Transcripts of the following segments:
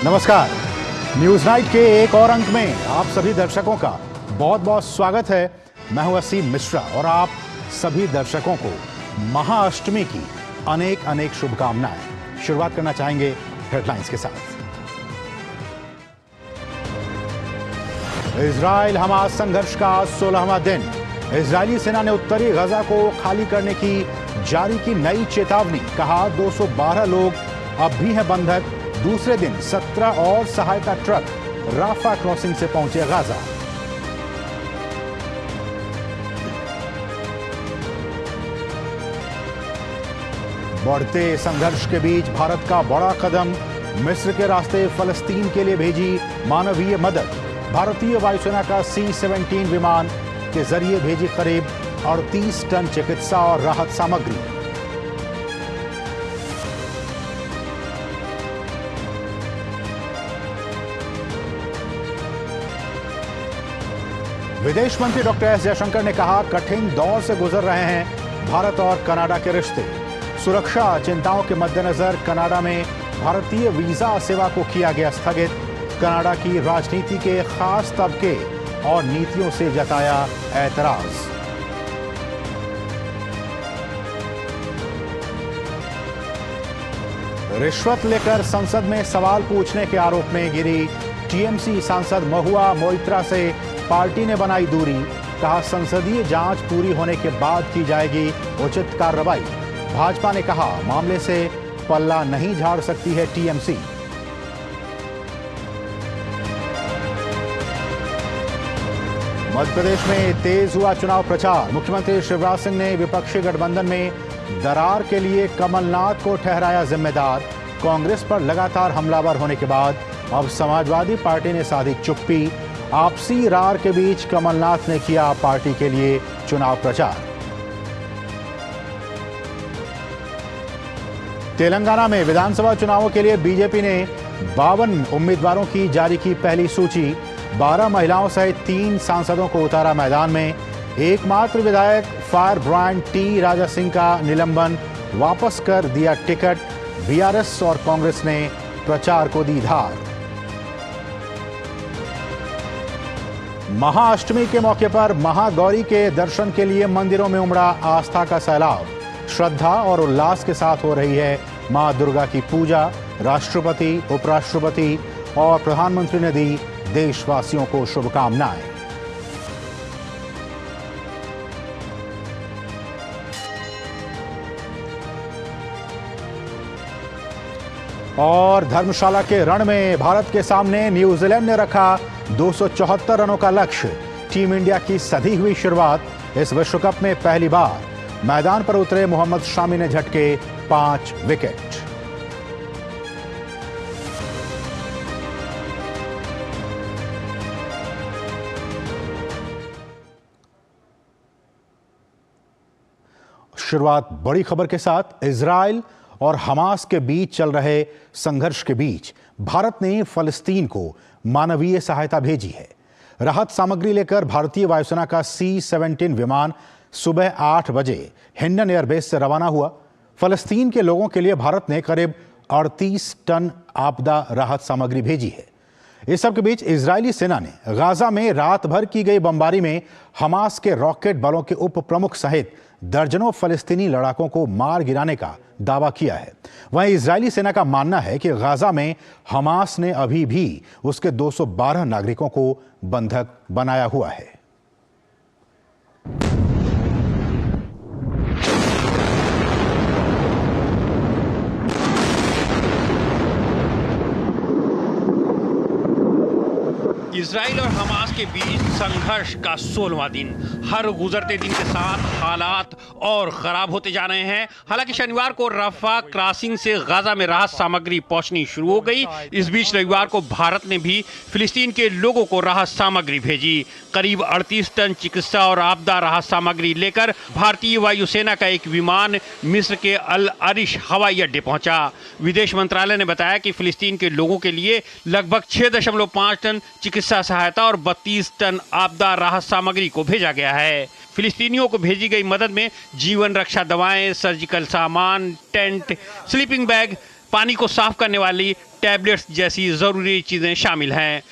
नमस्कार। News night के एक और अंक में आप सभी दर्शकों का बहुत बहुत स्वागत है। मैं हूं असीम मिश्रा और आप सभी दर्शकों को महाअष्टमी की अनेक अनेक शुभकामनाएं। शुरुआत करना चाहेंगे हेडलाइंस के साथ। इजराइल हमास संघर्ष का 16वां दिन। इजरायली सेना ने उत्तरी गजा को खाली करने की जारी की नई चेतावनी। कहा 212 लोग अब भी हैं बंधक। दूसरे दिन 17 और सहायता ट्रक राफा क्रॉसिंग से पहुंचे गाजा। बढ़ते संघर्ष के बीच भारत का बड़ा कदम। मिस्र के रास्ते फलस्तीन के लिए भेजी मानवीय मदद। भारतीय वायुसेना का C-17 विमान के जरिए भेजी करीब 38 टन चिकित्सा और राहत सामग्री। विदेश मंत्री डॉक्टर एस जयशंकर ने कहा, कठिन दौर से गुजर रहे हैं भारत और कनाडा के रिश्ते। सुरक्षा चिंताओं के मद्देनजर कनाडा में भारतीय वीजा सेवा को किया गया स्थगित। कनाडा की राजनीति के खास तबके और नीतियों से जताया ऐतराज। रिश्वत लेकर संसद में सवाल पूछने के आरोप में गिरी टीएमसी सांसद महुआ मोइत्रा से पार्टी ने बनाई दूरी। कहा, संसदीय जांच पूरी होने के बाद की जाएगी उचित कार्रवाई। भाजपा ने कहा, मामले से पल्ला नहीं झाड़ सकती है टीएमसी। मध्य प्रदेश में तेज हुआ चुनाव प्रचार। मुख्यमंत्री शिवराज सिंह ने विपक्षी गठबंधन में दरार के लिए कमलनाथ को ठहराया जिम्मेदार। कांग्रेस पर लगातार हमलावर होने के बाद अब समाजवादी पार्टी ने साधी चुप्पी। आपसी रार के बीच कमलनाथ ने किया पार्टी के लिए चुनाव प्रचार। तेलंगाना में विधानसभा चुनावों के लिए बीजेपी ने 52 उम्मीदवारों की जारी की पहली सूची। 12 महिलाओं सहित 3 सांसदों को उतारा मैदान में। एकमात्र विधायक fire brand T Raja Singh का निलंबन वापस कर दिया टिकट। बीआरएस और कांग्रेस ने प्रचार को दी धार। महाअष्टमी के मौके पर महागौरी के दर्शन के लिए मंदिरों में उमड़ा आस्था का सैलाब। श्रद्धा और उल्लास के साथ हो रही है मां दुर्गा की पूजा। राष्ट्रपति, उपराष्ट्रपति और प्रधानमंत्री ने दी देशवासियों को शुभकामनाएं। और धर्मशाला के रण में भारत के सामने न्यूजीलैंड ने रखा 274 रनों का लक्ष्य। टीम इंडिया की सधी हुई शुरुआत। इस विश्व कप में पहली बार मैदान पर उतरे मोहम्मद शामी ने झटके 5 विकेट। शुरुआत बड़ी खबर के साथ। इजराइल और हमास के बीच चल रहे संघर्ष के बीच भारत ने फलस्तीन को मानवीय सहायता भेजी है। राहत सामग्री लेकर भारतीय वायुसेना का C-17 विमान सुबह 8 बजे हिंडन एयरबेस से रवाना हुआ। फलस्तीन के लोगों के लिए भारत ने करीब 38 टन आपदा राहत सामग्री भेजी है। इस सब के बीच इजरायली सेना ने गाजा में रात भर की गई बमबारी में हमास के रॉकेट बलों के उप प्रमुख सहित दर्जनों फलस्तीनी लड़ाकों को मार गिराने का दावा किया है। वहीं इजरायली सेना का मानना है कि गाजा में हमास ने अभी भी उसके 212 नागरिकों को बंधक बनाया हुआ है। इजराइल और हमास के बीच संघर्ष का 16वां दिन। हर गुजरते दिन के साथ हालात और खराब होते जा रहे हैं। हालांकि शनिवार को रफा क्रॉसिंग से गाजा में राहत सामग्री पहुंचनी शुरू हो गई। इस बीच रविवार को भारत ने भी फिलिस्तीन के लोगों को राहत सामग्री भेजी। करीब 38 टन चिकित्सा और आपदा राहत सामग्री लेकर भारतीय वायुसेना का एक विमान मिस्र के अल अरिश हवाई अड्डे पहुंचा। विदेश मंत्रालय ने बताया कि फिलिस्तीन के लोगों के लिए लगभग 6.5 टन चिकित्सा सहायता और 32 टन आपदा राहत सामग्री को भेजा गया है। फिलिस्तीनियों को भेजी गई मदद में जीवन रक्षा दवाएं, सर्जिकल सामान, टेंट, स्लीपिंग बैग, पानी को साफ करने वाली टैबलेट्स जैसी जरूरी चीजें शामिल हैं।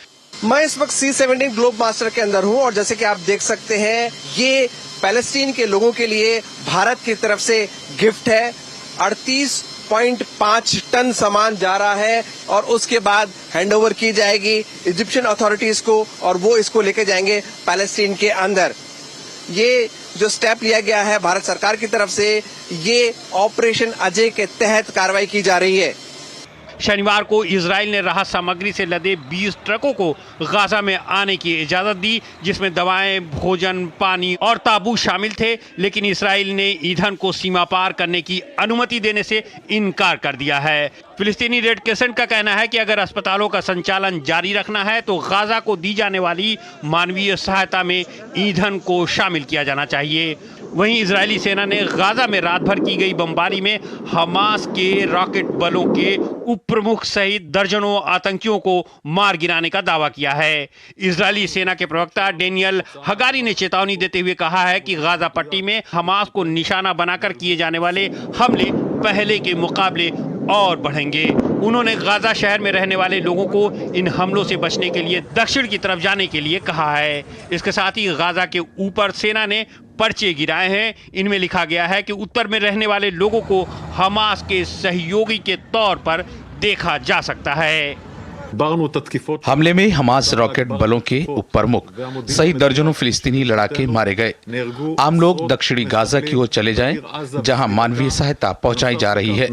मैं इस वक्त C-17 ग्लोब मास्टर के अंदर हूं और जैसे कि आप देख सकते हैं ये पैलेस्टीन के लोगों के लिए भारत की तरफ से गिफ्ट है। 38.5 टन सामान जा रहा है और उसके बाद हैंडओवर की जाएगी इजिप्शियन अथॉरिटीज को और वो इसको लेके जाएंगे पैलेस्टीन के अंदर। ये जो स्टेप लिया गया है भारत सरकार की तरफ से, ये ऑपरेशन अजय के तहत कार्रवाई की जा रही है। शनिवार को इजराइल ने राहत सामग्री से लदे 20 ट्रकों को गाजा में आने की इजाजत दी, जिसमें दवाएं, भोजन, पानी और ताबूत शामिल थे, लेकिन इजराइल ने ईंधन को सीमा पार करने की अनुमति देने से इनकार कर दिया है। फिलिस्तीनी रेड क्रिसेंट का कहना है कि अगर अस्पतालों का संचालन जारी रखना है तो गाजा को दी जाने वाली मानवीय सहायता में ईंधन को शामिल किया जाना चाहिए। वहीं इजरायली सेना ने गाजा में रात भर की गई बमबारी में हमास के रॉकेट बलों के उप प्रमुख सहित दर्जनों आतंकियों को मार गिराने का दावा किया है। इजरायली सेना के प्रवक्ता डेनियल हगारी ने चेतावनी देते हुए कहा है कि गाजा पट्टी में हमास को निशाना बनाकर किए जाने वाले हमले पहले के मुकाबले और बढ़ेंगे। उन्होंने गाजा शहर में रहने वाले लोगों को इन हमलों से बचने के लिए दक्षिण की तरफ जाने के लिए कहा है। इसके साथ ही गाजा के ऊपर सेना ने पर्चे गिराए हैं। इनमें लिखा गया है कि उत्तर में रहने वाले लोगों को हमास के सहयोगी के तौर पर देखा जा सकता है। हमले में हमास रॉकेट बलों के उप प्रमुख सहित दर्जनों फिलिस्तीनी लड़ाके मारे गए। आम लोग दक्षिणी गाजा की ओर चले जाएं, जहां मानवीय सहायता पहुंचाई जा रही है।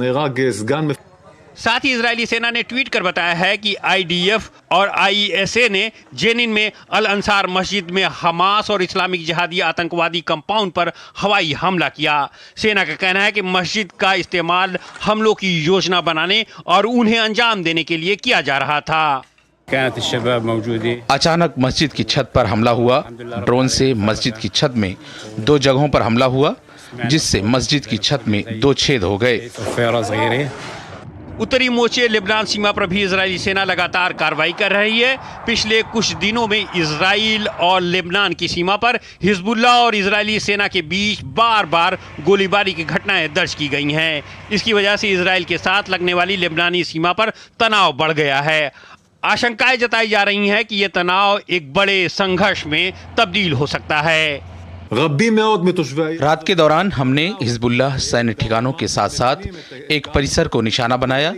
साथ ही इजरायली सेना ने ट्वीट कर बताया है कि IDF और ISA ने जेनिन में अल अंसार मस्जिद में हमास और इस्लामिक जिहादी आतंकवादी कंपाउंड पर हवाई हमला किया। सेना का कहना है कि मस्जिद का इस्तेमाल हमलों की योजना बनाने और उन्हें अंजाम देने के लिए किया जा रहा था। अचानक मस्जिद की छत पर हमला हुआ। ड्रोन से मस्जिद की छत में 2 जगहों पर हमला हुआ, जिससे मस्जिद की छत में 2 छेद हो गए। उत्तरी मोर्चे लेबनान सीमा पर भी इजरायली सेना लगातार कार्रवाई कर रही है। पिछले कुछ दिनों में इजराइल और लेबनान की सीमा पर हिजबुल्लाह और इजरायली सेना के बीच बार बार गोलीबारी की घटनाएं दर्ज की गई हैं। इसकी वजह से इजराइल के साथ लगने वाली लेबनानी सीमा पर तनाव बढ़ गया है। आशंकाएं जताई जा रही हैं कि यह तनाव एक बड़े संघर्ष में तब्दील हो सकता है। रात के दौरान हमने हिजबुल्लाह सैन्य ठिकानों के साथ साथ एक परिसर को निशाना बनाया,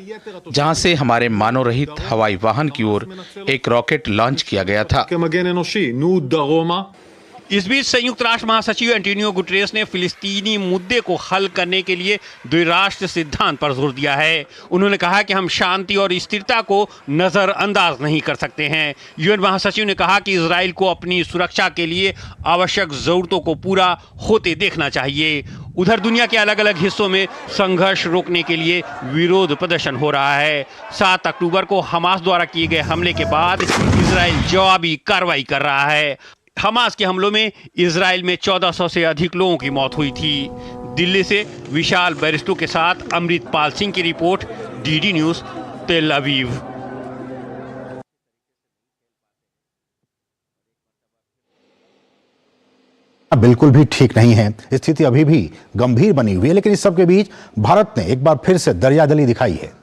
जहां से हमारे मानव रहित हवाई वाहन की ओर एक रॉकेट लॉन्च किया गया था। इस बीच संयुक्त राष्ट्र महासचिव एंटोनियो गुटेरेस ने फिलिस्तीनी मुद्दे को हल करने के लिए द्विराष्ट्र सिद्धांत पर जोर दिया है। उन्होंने कहा कि हम शांति और स्थिरता को नजरअंदाज नहीं कर सकते हैं। यूएन महासचिव ने कहा कि इजराइल को अपनी सुरक्षा के लिए आवश्यक जरूरतों को पूरा होते देखना चाहिए। उधर दुनिया के अलग अलग हिस्सों में संघर्ष रोकने के लिए विरोध प्रदर्शन हो रहा है। 7 अक्टूबर को हमास द्वारा किए गए हमले के बाद इजराइल जवाबी कार्रवाई कर रहा है। हमास के हमलों में इजराइल में 1400 से अधिक लोगों की मौत हुई थी। दिल्ली से विशाल बैरिस्टो के साथ अमृतपाल सिंह की रिपोर्ट, DD न्यूज़, तेल अवीव। बिल्कुल भी ठीक नहीं है। स्थिति अभी भी गंभीर बनी हुई है, लेकिन इस सब के बीच भारत ने एक बार फिर से दरियादिली दिखाई है।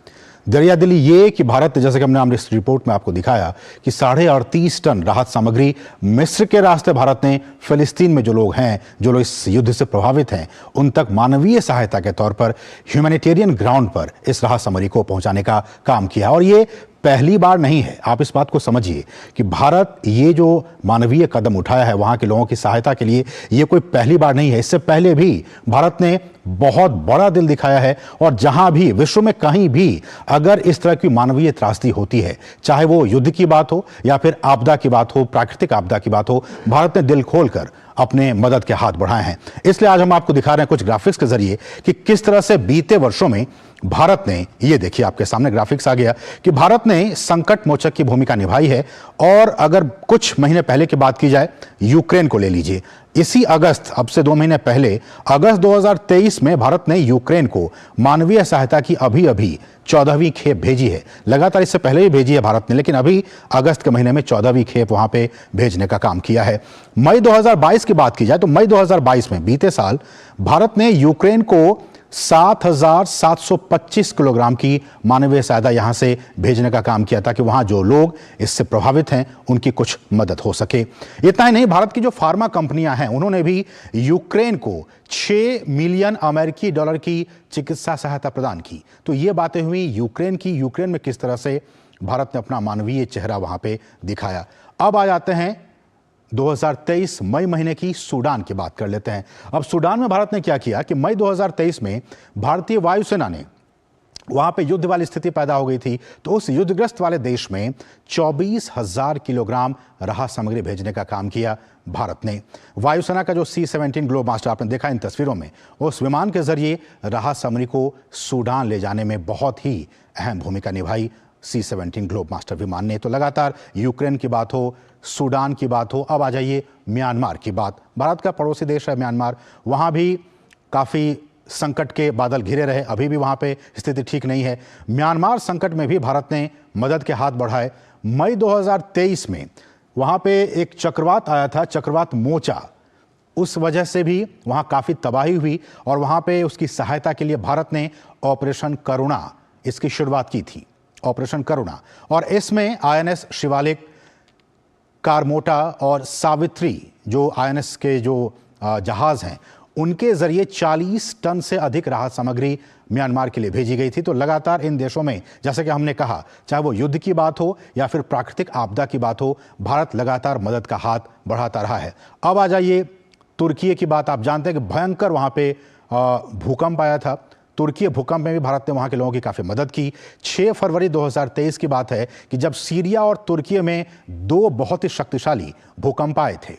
दरियादिली ये कि भारत ने, जैसे कि हमने इस रिपोर्ट में आपको दिखाया, कि 38.5 टन राहत सामग्री मिस्र के रास्ते भारत ने फिलिस्तीन में जो लोग हैं, जो लोग इस युद्ध से प्रभावित हैं, उन तक मानवीय सहायता के तौर पर ह्यूमैनिटेरियन ग्राउंड पर इस राहत सामग्री को पहुंचाने का काम किया। और ये पहली बार नहीं है। आप इस बात को समझिए कि भारत ये जो मानवीय कदम उठाया है वहां के लोगों की सहायता के लिए, ये कोई पहली बार नहीं है। इससे पहले भी भारत ने बहुत बड़ा दिल दिखाया है और जहां भी विश्व में कहीं भी अगर इस तरह की मानवीय त्रासदी होती है, चाहे वो युद्ध की बात हो या फिर आपदा की बात हो, प्राकृतिक आपदा की बात हो, भारत ने दिल खोलकर अपने मदद के हाथ बढ़ाए हैं। इसलिए आज हम आपको दिखा रहे हैं कुछ ग्राफिक्स के जरिए कि किस तरह से बीते वर्षों में भारत ने, ये देखिए आपके सामने ग्राफिक्स आ गया, कि भारत ने संकट मोचक की भूमिका निभाई है। और अगर कुछ महीने पहले की बात की जाए, यूक्रेन को ले लीजिए। इसी अगस्त, अब से 2 महीने पहले, अगस्त 2023 में भारत ने यूक्रेन को मानवीय सहायता की अभी 14वीं खेप भेजी है। लगातार इससे पहले ही भेजी है भारत ने, लेकिन अभी अगस्त के महीने में 14वीं खेप वहां पे भेजने का काम किया है। मई 2022 की बात की जाए तो मई 2022 में, बीते साल, भारत ने यूक्रेन को 7,725 किलोग्राम की मानवीय सहायता यहां से भेजने का काम किया ताकि वहां जो लोग इससे प्रभावित हैं उनकी कुछ मदद हो सके। इतना ही नहीं, भारत की जो फार्मा कंपनियां हैं उन्होंने भी यूक्रेन को 6 मिलियन अमेरिकी डॉलर की चिकित्सा सहायता प्रदान की। तो ये बातें हुई यूक्रेन की, यूक्रेन में किस तरह से भारत ने अपना मानवीय चेहरा वहां पे दिखाया। अब आ जाते हैं 2023 मई महीने की सूडान की बात कर लेते हैं। अब सूडान में भारत ने क्या किया कि मई 2023 में भारतीय वायुसेना ने वहां पे युद्ध वाली स्थिति पैदा हो गई थी, तो उस युद्धग्रस्त वाले देश में 24,000 किलोग्राम राहत सामग्री भेजने का काम किया भारत ने। वायुसेना का जो C-17 ग्लोबमास्टर आपने देखा इन तस्वीरों में, उस विमान के जरिए राहत सामग्री को सूडान ले जाने में बहुत ही अहम भूमिका निभाई C-17 ग्लोबमास्टर विमान ने। तो लगातार यूक्रेन की बात हो, सूडान की बात हो, अब आ जाइए म्यांमार की बात। भारत का पड़ोसी देश है म्यांमार, वहां भी काफी संकट के बादल घिरे रहे, अभी भी वहां पे स्थिति ठीक नहीं है। म्यांमार संकट में भी भारत ने मदद के हाथ बढ़ाए। मई 2023 में वहां पे एक चक्रवात आया था, चक्रवात मोचा, उस वजह से भी वहां काफी तबाही हुई और वहां पे उसकी सहायता के लिए भारत ने ऑपरेशन करुणा इसकी शुरुआत की थी, ऑपरेशन करुणा। और इसमें INS शिवालिक, कारमोटा और सावित्री जो INS के जो जहाज हैं उनके जरिए 40 टन से अधिक राहत सामग्री म्यांमार के लिए भेजी गई थी। तो लगातार इन देशों में, जैसे कि हमने कहा, चाहे वो युद्ध की बात हो या फिर प्राकृतिक आपदा की बात हो, भारत लगातार मदद का हाथ बढ़ाता रहा है। अब आ जाइए तुर्की की बात। आप जानते हैं कि भयंकर वहां पे भूकंप आया था। तुर्की भूकंप में भी भारत ने वहां के लोगों की काफी मदद की। 6 फरवरी 2023 की बात है कि जब सीरिया और तुर्की में 2 बहुत ही शक्तिशाली भूकंप आए थे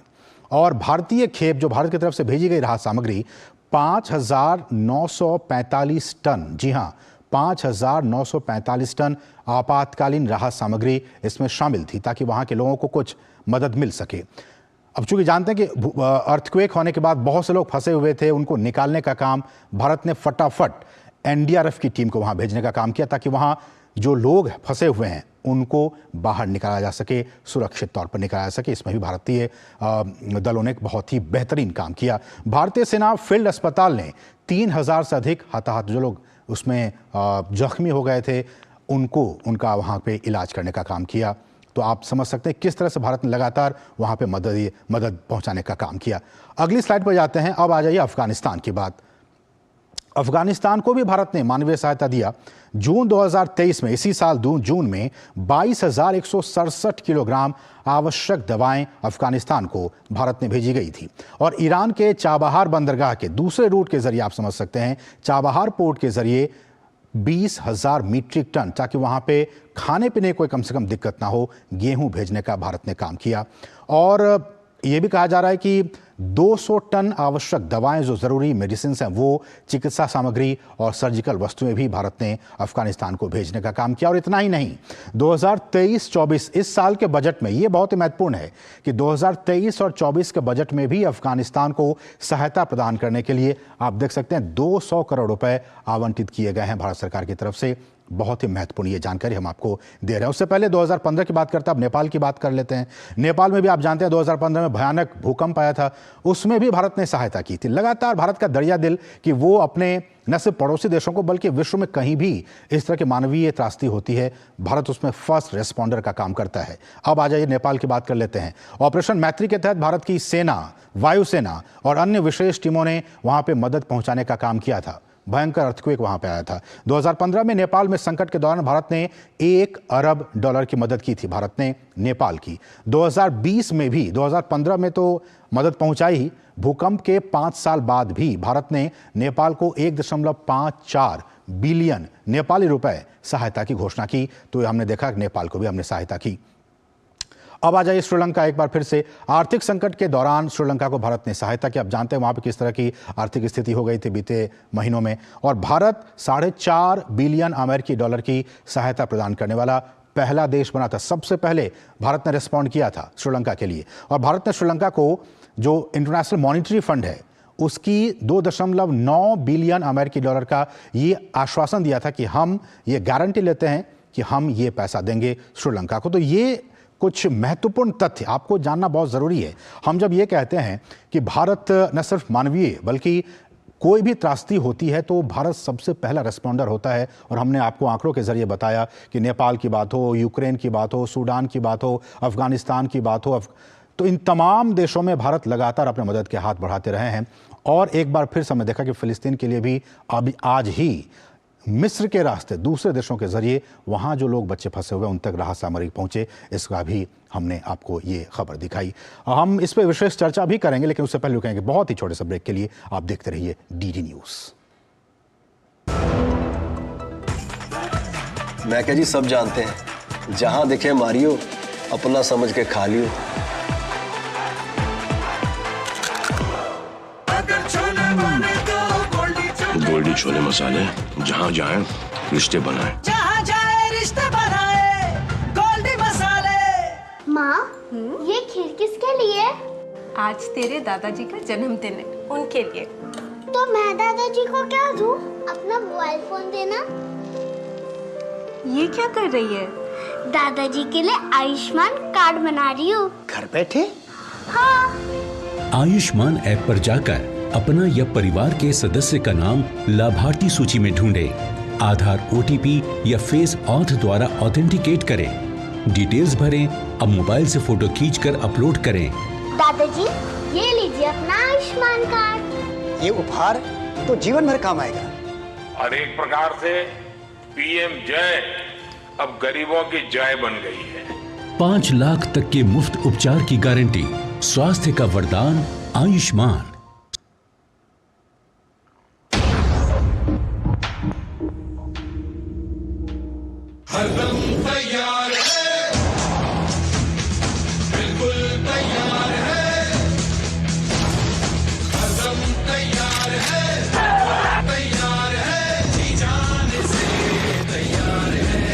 और भारतीय खेप जो भारत की तरफ से भेजी गई राहत सामग्री 5,945 टन, जी हां 5,945 टन आपातकालीन राहत सामग्री इसमें शामिल थी ताकि वहां के लोगों को कुछ मदद मिल सके। अब चूंकि जानते हैं कि अर्थक्वेक होने के बाद बहुत से लोग फंसे हुए थे, उनको निकालने का काम भारत ने फटाफट NDRF की टीम को वहां भेजने का काम किया ताकि वहां जो लोग फंसे हुए हैं उनको बाहर निकाला जा सके, सुरक्षित तौर पर निकाला जा सके। इसमें भी भारतीय दलों ने बहुत ही बेहतरीन काम किया। भारतीय सेना फील्ड अस्पताल ने 3,000 से अधिक हताहत जो लोग उसमें जख्मी हो गए थे उनको उनका वहां पे इलाज करने का काम किया। तो आप समझ सकते हैं किस तरह से भारत ने लगातार वहां पे मदद पहुंचाने का काम किया। अगली स्लाइड पर जाते हैं। अब आ जाइए अफगानिस्तान की बात। अफगानिस्तान को भी भारत ने मानवीय सहायता दिया। जून 2023 में, इसी साल जून में 22,167 किलोग्राम आवश्यक दवाएं अफगानिस्तान को भारत ने भेजी गई थी। और ईरान के चाबहार बंदरगाह के दूसरे रूट के जरिए, आप समझ सकते हैं, चाबहार पोर्ट के जरिए 20,000 मीट्रिक टन, ताकि वहां पे खाने पीने कोई कम से कम दिक्कत ना हो, गेहूं भेजने का भारत ने काम किया। और यह भी कहा जा रहा है कि 200 टन आवश्यक दवाएं, जो जरूरी मेडिसिन हैं, वो चिकित्सा सामग्री और सर्जिकल वस्तुएं भी भारत ने अफगानिस्तान को भेजने का काम किया। और इतना ही नहीं, 2023-24 इस साल के बजट में, ये बहुत ही महत्वपूर्ण है कि 2023 और 24 के बजट में भी अफगानिस्तान को सहायता प्रदान करने के लिए आप देख सकते हैं 200 करोड़ रुपए आवंटित किए गए हैं भारत सरकार की तरफ से। बहुत ही महत्वपूर्ण ये जानकारी हम आपको दे रहे हैं। उससे पहले 2015 की बात करते हैं, अब नेपाल की बात कर लेते हैं। नेपाल में भी आप जानते हैं 2015 में भयानक भूकंप आया था, उसमें भी भारत ने सहायता की थी। लगातार भारत का दरिया दिल कि वो अपने न सिर्फ पड़ोसी देशों को बल्कि विश्व में कहीं भी इस तरह की मानवीय त्रासदी होती है, भारत उसमें फर्स्ट रेस्पॉन्डर का काम करता है। अब आ जाइए नेपाल की बात कर लेते हैं। ऑपरेशन मैत्री के तहत भारत की सेना, वायुसेना और अन्य विशेष टीमों ने वहां पे मदद पहुंचाने का काम किया था। भयंकर अर्थक्वेक वहां पे आया था। 2015 में नेपाल में संकट के दौरान भारत ने $1 अरब की मदद की थी, भारत ने नेपाल की। 2020 में भी, 2015 में तो मदद पहुंचाई ही, भूकंप के 5 साल बाद भी भारत ने नेपाल को 1.54 बिलियन नेपाली रुपए सहायता की घोषणा की। तो हमने देखा कि नेपाल को भी हमने सहायता की। अब आ जाइए श्रीलंका। एक बार फिर से आर्थिक संकट के दौरान श्रीलंका को भारत ने सहायता की। आप जानते हैं वहां पे किस तरह की आर्थिक स्थिति हो गई थी बीते महीनों में, और भारत $4.5 बिलियन की सहायता प्रदान करने वाला पहला देश बना था। सबसे पहले भारत ने रिस्पॉन्ड किया था श्रीलंका के लिए, और भारत ने श्रीलंका को जो इंटरनेशनल मॉनिटरी फंड है उसकी $2.9 बिलियन का ये आश्वासन दिया था कि हम ये गारंटी लेते हैं कि हम ये पैसा देंगे श्रीलंका को। तो ये कुछ महत्वपूर्ण तथ्य आपको जानना बहुत ज़रूरी है। हम जब ये कहते हैं कि भारत न सिर्फ मानवीय बल्कि कोई भी त्रासदी होती है तो भारत सबसे पहला रिस्पॉन्डर होता है। और हमने आपको आंकड़ों के जरिए बताया कि नेपाल की बात हो, यूक्रेन की बात हो, सूडान की बात हो, अफगानिस्तान की बात हो, तो इन तमाम देशों में भारत लगातार अपने मदद के हाथ बढ़ाते रहे हैं। और एक बार फिर से हमने देखा कि फिलिस्तीन के लिए भी अभी आज ही मिस्र के रास्ते दूसरे देशों के जरिए वहां जो लोग बच्चे फंसे हुए उन तक राहत सामग्री पहुंचे, इसका भी हमने आपको ये खबर दिखाई। हम इस पर विशेष चर्चा भी करेंगे, लेकिन उससे पहले कहेंगे बहुत ही छोटे से ब्रेक के लिए आप देखते रहिए डीडी न्यूज। मैं क्या जी सब जानते हैं, जहां दिखे मारियो, अपना समझ के खा लियो। गोल्डी छोले मसाले, जहाँ जाए रिश्ते बनाए, जहाँ जाए रिश्ते बनाए, गोल्डी मसाले। माँ, ये खीर किसके लिए? आज तेरे दादाजी का जन्मदिन है, उनके लिए। तो मैं दादाजी को क्या दूँ? अपना मोबाइल फोन देना। ये क्या कर रही है? दादाजी के लिए आयुष्मान कार्ड बना रही हूँ। घर बैठे? हाँ। आयुष्मान ऐप पर जाकर अपना या परिवार के सदस्य का नाम लाभार्थी सूची में ढूंढें, आधार, OTP या फेस ऑथ द्वारा ऑथेंटिकेट करें, डिटेल्स भरें, अब मोबाइल से फोटो खींचकर अपलोड करें। दादाजी, ये लीजिए अपना आयुष्मान कार्ड। ये उपहार तो जीवन भर काम आएगा। और एक प्रकार से PM जय अब गरीबों की जय बन गई है। 5 लाख तक के मुफ्त उपचार की गारंटी, स्वास्थ्य का वरदान आयुष्मान। हरदम तैयार है, बिल्कुल तैयार है, हरदम तैयार है, तैयार है, जी जान से तैयार है,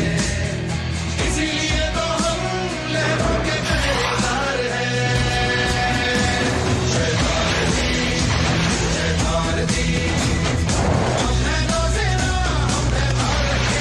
इसीलिए तो हम लहरों के पहरेदार हैं। शैतानी, शैतानी, हम हैं नौसेना, हम हैं भारत के।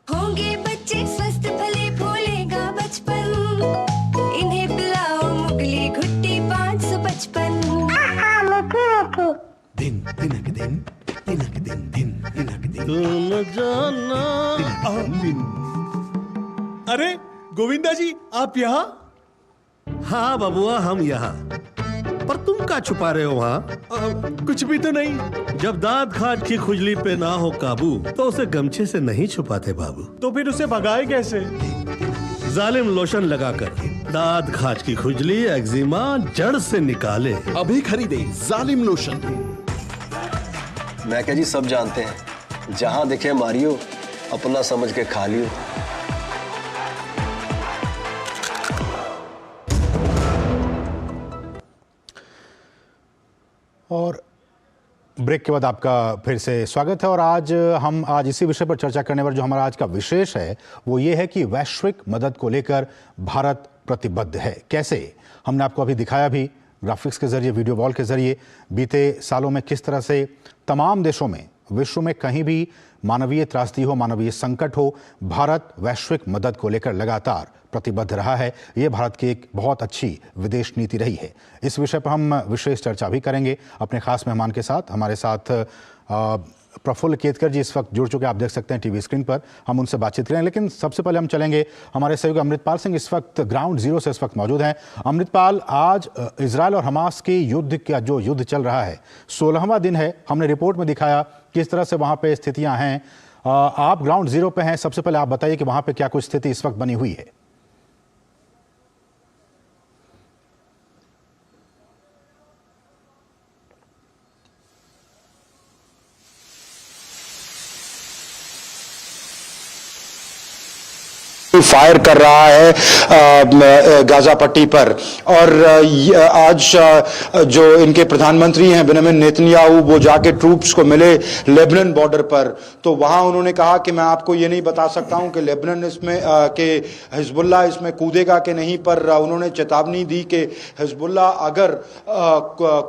होंगे बच्चे स्वस्थ भले, भूलेगा बचपन, इन्हें पिलाओ मुगली घुट्टी 555। दिन दिनक दिन, दिनक दिन, दिन दिनक दिन, तुम जाना दिन। अरे गोविंदा जी, आप यहाँ? हाँ बबुआ, हम यहाँ। पर तुम क्या छुपा रहे हो वहाँ? कुछ भी तो नहीं। जब दांत खाज की खुजली पे ना हो काबू तो उसे गमछे से नहीं छुपाते बाबू। तो फिर उसे भगाए कैसे? जालिम लोशन लगाकर दांत खाज की खुजली, एक्जिमा जड़ से निकाले। अभी खरीदे जालिम लोशन। मैं क्या जी सब जानते हैं, जहां दिखे मारियो, अपना समझ के खा लियो। और ब्रेक के बाद आपका फिर से स्वागत है। और आज इसी विषय पर चर्चा करने पर जो हमारा आज का विशेष है वो ये है कि वैश्विक मदद को लेकर भारत प्रतिबद्ध है। कैसे? हमने आपको अभी दिखाया भी ग्राफिक्स के जरिए, वीडियो वॉल के जरिए, बीते सालों में किस तरह से तमाम देशों में, विश्व में कहीं भी मानवीय त्रासदी हो, मानवीय संकट हो, भारत वैश्विक मदद को लेकर लगातार प्रतिबद्ध रहा है। ये भारत की एक बहुत अच्छी विदेश नीति रही है। इस विषय पर हम विशेष चर्चा भी करेंगे अपने खास मेहमान के साथ। हमारे साथ प्रफुल्ल केतकर जी इस वक्त जुड़ चुके हैं, आप देख सकते हैं टीवी स्क्रीन पर। हम उनसे बातचीत करेंगे, लेकिन सबसे पहले हम चलेंगे हमारे सहयोगी अमृतपाल सिंह इस वक्त ग्राउंड जीरो से इस वक्त मौजूद हैं। अमृतपाल, आज इजरायल और हमास के युद्ध का जो युद्ध चल रहा है, 16वां दिन है। हमने रिपोर्ट में दिखाया किस तरह से वहाँ पे स्थितियाँ हैं। आप ग्राउंड जीरो पे हैं, सबसे पहले आप बताइए कि वहाँ पे क्या कुछ स्थिति इस वक्त बनी हुई है। रॉकेट फायर कर रहा है गाजा पट्टी पर। और आज जो इनके प्रधानमंत्री हैं बेंजामिन नेतन्याहू, वो जाके ट्रूप्स को मिले लेबनान बॉर्डर पर, तो वहां उन्होंने कहा कि मैं आपको ये नहीं बता सकता हूं कि लेबनान इसमें कि हिजबुल्लाह इसमें कूदेगा कि नहीं, पर उन्होंने चेतावनी दी कि हिजबुल्लाह अगर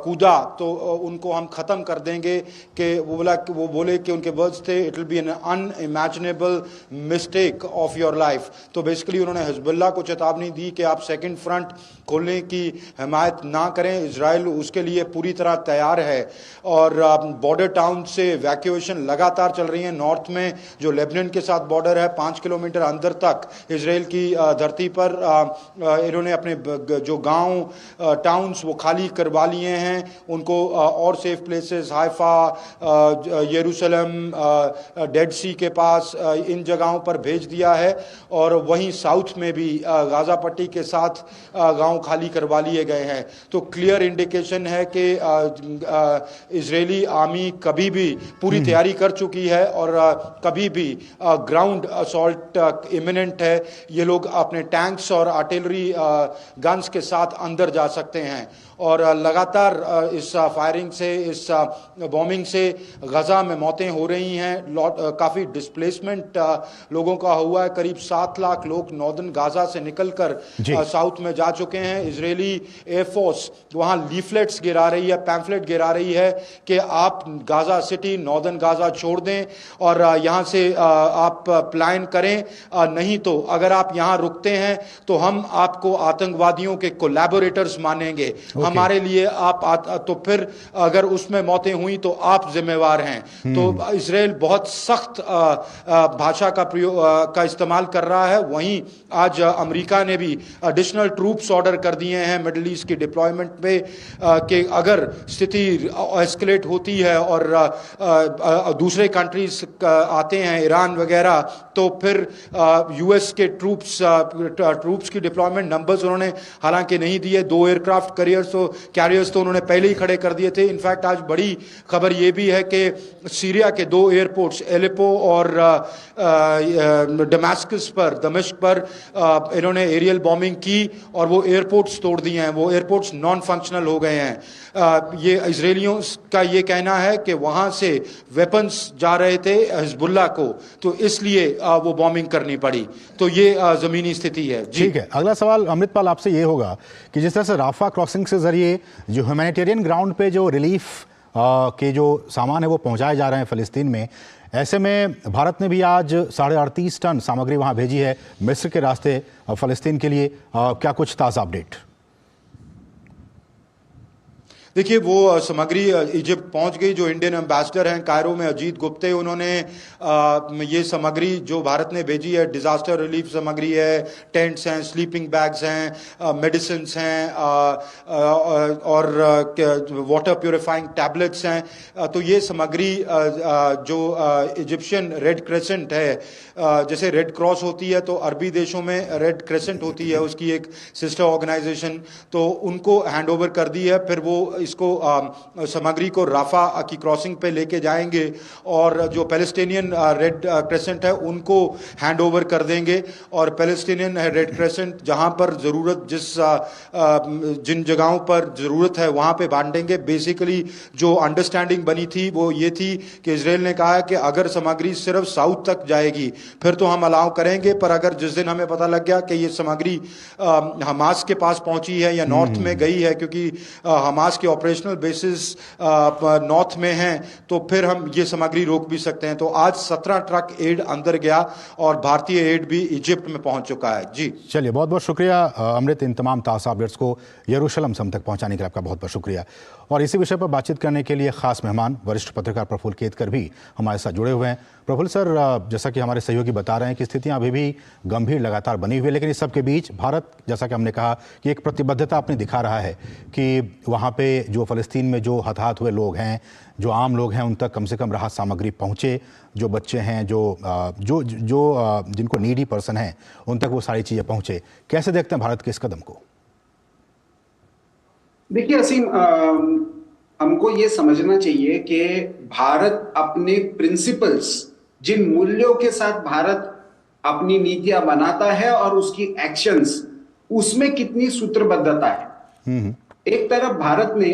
कूदा तो उनको हम खत्म कर देंगे। कि वो बोले कि उनके वर्ड्स थे, it will be an unimaginable mistake of your life. तो बेसिकली उन्होंने हिजबुल्लाह को चेतावनी दी कि आप सेकंड फ्रंट खोलने की हिमायत ना करें, इजराइल उसके लिए पूरी तरह तैयार है। और बॉर्डर टाउन से वैक्यूएशन लगातार चल रही है। नॉर्थ में जो लेबनान के साथ बॉर्डर है 5 किलोमीटर अंदर तक इजराइल की धरती पर इन्होंने अपने जो गांव टाउन्स वो खाली करवा लिए हैं, उनको और सेफ प्लेसेस हाइफा, यरूशलेम, डेड सी के पास इन जगहों पर भेज दिया है। और वहीं साउथ में भी गाजा पट्टी के साथ गांव खाली करवा लिए गए हैं। तो क्लियर इंडिकेशन है कि इजरायली आर्मी कभी भी पूरी तैयारी कर चुकी है और कभी भी ग्राउंड असॉल्ट इमिनेंट है। ये लोग अपने टैंक्स और आर्टिलरी गन्स के साथ अंदर जा सकते हैं। और लगातार इस फायरिंग से, इस बॉम्बिंग से गजा में मौतें हो रही हैं। काफ़ी डिस्प्लेसमेंट लोगों का हुआ है। करीब 7 लाख लोग नॉर्दर्न गाजा से निकलकर साउथ में जा चुके हैं। इजरायली एयरफोर्स वहाँ लीफलेट्स गिरा रही है, पैम्फलेट गिरा रही है कि आप गाजा सिटी, नॉर्दर्न गाजा छोड़ दें और यहाँ से आप प्लान करें, नहीं तो अगर आप यहाँ रुकते हैं तो हम आपको आतंकवादियों के कोलैबोरेटर्स मानेंगे। हमारे लिए आप तो फिर अगर उसमें मौतें हुई तो आप जिम्मेवार हैं। तो इजराइल बहुत सख्त भाषा का इस्तेमाल कर रहा है। वहीं आज अमेरिका ने भी एडिशनल ट्रूप्स ऑर्डर कर दिए हैं मिडिल ईस्ट की डिप्लॉयमेंट पे कि अगर स्थिति एस्केलेट होती है और दूसरे कंट्रीज आते हैं, ईरान वगैरह, तो फिर यूएस के ट्रूप्स की डिप्लॉयमेंट नंबर्स उन्होंने हालांकि नहीं दिए। 2 एयरक्राफ्ट कैरियर्स तो उन्होंने पहले ही खड़े कर दिए थे। इनफैक्ट आज बड़ी खबर यह भी है कि सीरिया के 2 एयरपोर्ट्स एलेपो और दमिश्क पर इन्होंने एरियल बॉम्बिंग की और वो एयरपोर्ट्स तोड़ दिए हैं। वो एयरपोर्ट्स नॉन फंक्शनल हो गए हैं। ये इजरायलियों का ये कहना है कि वहां से वेपन्स जा रहे थे हिजबुल्लाह को, तो इसलिए वो बॉम्बिंग करनी पड़ी। तो ये जमीनी स्थिति है। ठीक है, अगला सवाल अमृतपाल आपसे ये होगा कि जिस तरह से राफा क्रॉसिंग से जरिए जो ह्यूमैनिटेरियन ग्राउंड पे जो रिलीफ के जो सामान है वो पहुंचाए जा रहे हैं फ़लस्तीन में, ऐसे में भारत ने भी आज 38.5 टन सामग्री वहां भेजी है मिस्र के रास्ते फ़लस्तीन के लिए। क्या कुछ ताज़ा अपडेट? देखिए, वो सामग्री इजिप्ट पहुंच गई। जो इंडियन एम्बेसडर हैं कायरो में, अजीत गुप्ते, उन्होंने ये सामग्री जो भारत ने भेजी है, डिज़ास्टर रिलीफ सामग्री है, टेंट्स हैं, स्लीपिंग बैग्स हैं, मेडिसिन्स हैं और वाटर प्योरीफाइंग टैबलेट्स हैं। तो ये सामग्री जो इजिप्शियन रेड क्रेसेंट है, जैसे रेड क्रॉस होती है तो अरबी देशों में रेड क्रेसेंट होती है, उसकी एक सिस्टर ऑर्गेनाइजेशन, तो उनको हैंड ओवर कर दी है। फिर वो इसको सामग्री को राफा की क्रॉसिंग पे लेके जाएंगे और जो पैलेस्टीनियन रेड क्रेसेंट है उनको हैंड ओवर कर देंगे। और पैलेस्टीनियन रेड क्रेसेंट जहां पर ज़रूरत, जिन जगहों पर ज़रूरत है वहां पे बांटेंगे। बेसिकली जो अंडरस्टैंडिंग बनी थी वो ये थी कि इजराइल ने कहा है कि अगर सामग्री सिर्फ साउथ तक जाएगी फिर तो हम अलाउ करेंगे, पर अगर जिस दिन हमें पता लग गया कि ये सामग्री हमास के पास पहुंची है या नॉर्थ में गई है, क्योंकि हमास के ऑपरेशनल बेसिस नॉर्थ में हैं, तो फिर हम ये सामग्री रोक भी सकते हैं। तो आज 17 ट्रक एड अंदर गया और भारतीय एड भी इजिप्ट में पहुंच चुका है। जी चलिए, बहुत बहुत शुक्रिया अमृत, इन तमाम ताज़ा अपडेट्स को यरूशलेम से हम तक पहुंचाने के लिए आपका बहुत बहुत शुक्रिया। और इसी विषय पर बातचीत करने के लिए खास मेहमान वरिष्ठ पत्रकार प्रफुल्ल केतकर भी हमारे साथ जुड़े हुए हैं। प्रफुल्ल सर, जैसा कि हमारे सहयोगी बता रहे हैं कि स्थितियां अभी भी गंभीर लगातार बनी हुई है, लेकिन इस सब के बीच भारत, जैसा कि हमने कहा, कि एक प्रतिबद्धता अपनी दिखा रहा है कि वहाँ पे जो फ़लस्तीन में जो हताहत हुए लोग हैं, जो आम लोग हैं, उन तक कम से कम राहत सामग्री पहुँचे, जो बच्चे हैं, जो जिनको नीडी पर्सन हैं, उन तक वो सारी चीज़ें पहुँचे। कैसे देखते हैं भारत के इस कदम को? देखिए असीम, हमको ये समझना चाहिए कि भारत अपने प्रिंसिपल्स, जिन मूल्यों के साथ भारत अपनी नीतियां बनाता है और उसकी एक्शंस, उसमें कितनी सूत्रबद्धता है। एक तरफ भारत ने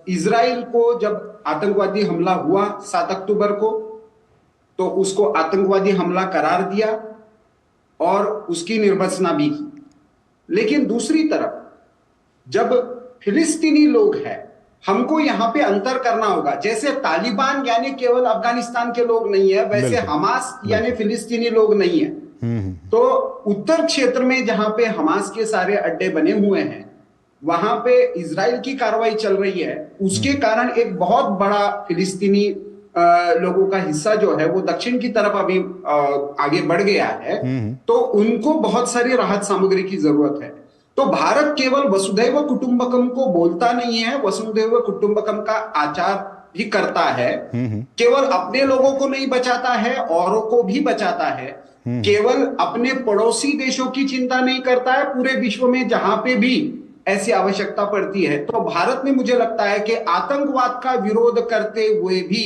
इजराइल को जब आतंकवादी हमला हुआ 7 अक्टूबर को, तो उसको आतंकवादी हमला करार दिया और उसकी निर्वसना भी की। लेकिन दूसरी तरफ जब फिलिस्तीनी लोग हैं, हमको यहां पे अंतर करना होगा। जैसे तालिबान यानी केवल अफगानिस्तान के लोग नहीं है, वैसे हमास यानी फिलिस्तीनी लोग नहीं है। तो उत्तर क्षेत्र में जहां पे हमास के सारे अड्डे बने हुए हैं, वहां पे इजराइल की कार्रवाई चल रही है। उसके कारण एक बहुत बड़ा फिलिस्तीनी लोगों का हिस्सा जो है वो दक्षिण की तरफ अभी आगे बढ़ गया है। तो उनको बहुत सारी राहत सामग्री की जरूरत है। तो भारत केवल वसुधैव कुटुंबकम को बोलता नहीं है, वसुधैव कुटुंबकम का आचार भी करता है। केवल अपने लोगों को नहीं बचाता है, औरों को भी बचाता है। केवल अपने पड़ोसी देशों की चिंता नहीं करता है, पूरे विश्व में जहां पे भी ऐसी आवश्यकता पड़ती है। तो भारत ने, मुझे लगता है कि आतंकवाद का विरोध करते हुए भी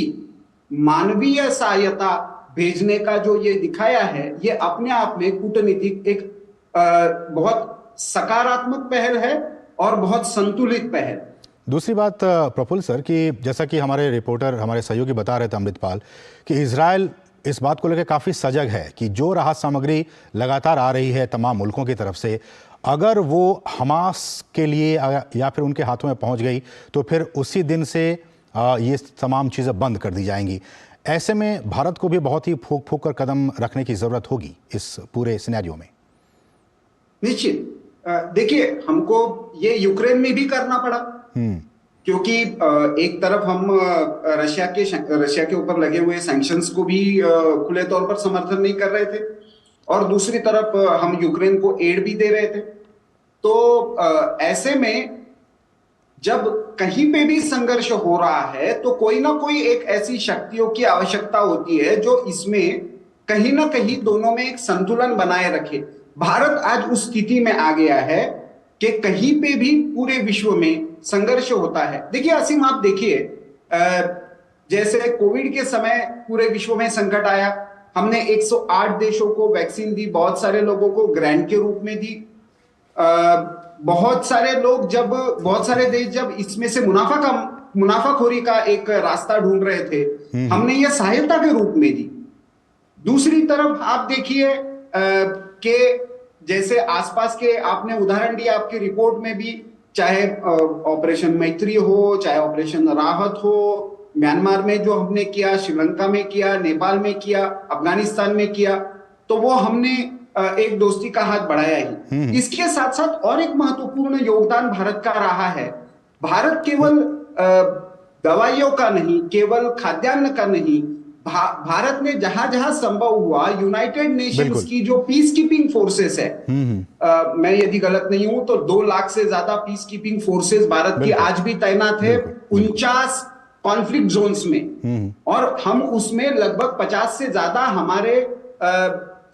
मानवीय सहायता भेजने का जो ये दिखाया है, ये अपने आप में कूटनीतिक एक बहुत सकारात्मक पहल है और बहुत संतुलित पहल। दूसरी बात प्रफुल्ल सर, कि जैसा कि हमारे रिपोर्टर, हमारे सहयोगी बता रहे थे अमृतपाल, कि इजराइल इस बात को लेकर काफ़ी सजग है कि जो राहत सामग्री लगातार आ रही है तमाम मुल्कों की तरफ से, अगर वो हमास के लिए या फिर उनके हाथों में पहुंच गई तो फिर उसी दिन से ये तमाम चीज़ें बंद कर दी जाएंगी। ऐसे में भारत को भी बहुत ही फूंक फूंक कर कदम रखने की ज़रूरत होगी इस पूरे सिनेरियो में। निश्चित। देखिए, हमको ये यूक्रेन में भी करना पड़ा, क्योंकि एक तरफ हम रशिया के ऊपर लगे हुए सैंक्शंस को भी खुले तौर पर समर्थन नहीं कर रहे थे, और दूसरी तरफ हम यूक्रेन को एड भी दे रहे थे। तो ऐसे में जब कहीं पे भी संघर्ष हो रहा है तो कोई ना कोई एक ऐसी शक्तियों की आवश्यकता होती है जो इसमें कहीं ना कहीं दोनों में एक संतुलन बनाए रखे। भारत आज उस स्थिति में आ गया है कि कहीं पे भी पूरे विश्व में संघर्ष होता है। देखिए असीम, आप देखिए, जैसे कोविड के समय पूरे विश्व में संकट आया, हमने 108 देशों को वैक्सीन दी, बहुत सारे लोगों को ग्रांट के रूप में दी। बहुत सारे देश जब इसमें से मुनाफाखोरी का एक रास्ता ढूंढ रहे थे, हमने ये सहायता के रूप में दी। दूसरी तरफ आप देखिए कि जैसे आसपास के आपने उदाहरण दिया आपकी रिपोर्ट में भी, चाहे ऑपरेशन मैत्री हो, चाहे ऑपरेशन राहत हो, म्यांमार में जो हमने किया, श्रीलंका में किया, नेपाल में किया, अफगानिस्तान में किया, तो वो हमने एक दोस्ती का हाथ बढ़ाया ही। इसके साथ साथ और एक महत्वपूर्ण योगदान भारत का रहा है। भारत केवल दवाइयों का नहीं, केवल खाद्यान्न का नहीं, भारत ने जहां जहां संभव हुआ यूनाइटेड नेशंस की जो पीस कीपिंग फोर्सेस है, मैं यदि गलत नहीं हूं तो 2 लाख से ज्यादा पीस कीपिंग फोर्सेस भारत की आज भी तैनात है 49 कॉन्फ्लिक्ट जोन्स में, और हम उसमें लगभग 50 से ज्यादा हमारे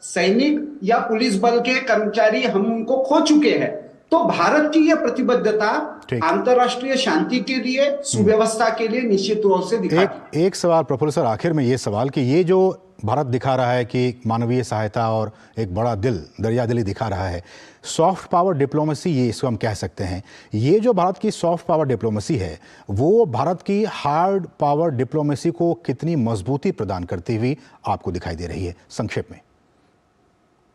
सैनिक या पुलिस बल के कर्मचारी हम उनको खो चुके हैं। तो भारत की यह प्रतिबद्धता अंतरराष्ट्रीय शांति के लिए, सुव्यवस्था के लिए निश्चित रूप से दिखाती है। एक सवाल प्रफुल्ल सर आखिर में, ये सवाल कि ये जो भारत दिखा रहा है कि मानवीय सहायता और एक बड़ा दरियादिली दिखा रहा है, सॉफ्ट पावर डिप्लोमेसी, ये इसको हम कह सकते हैं, ये जो भारत की सॉफ्ट पावर डिप्लोमेसी है वो भारत की हार्ड पावर डिप्लोमेसी को कितनी मजबूती प्रदान करती हुई आपको दिखाई दे रही है, संक्षेप में?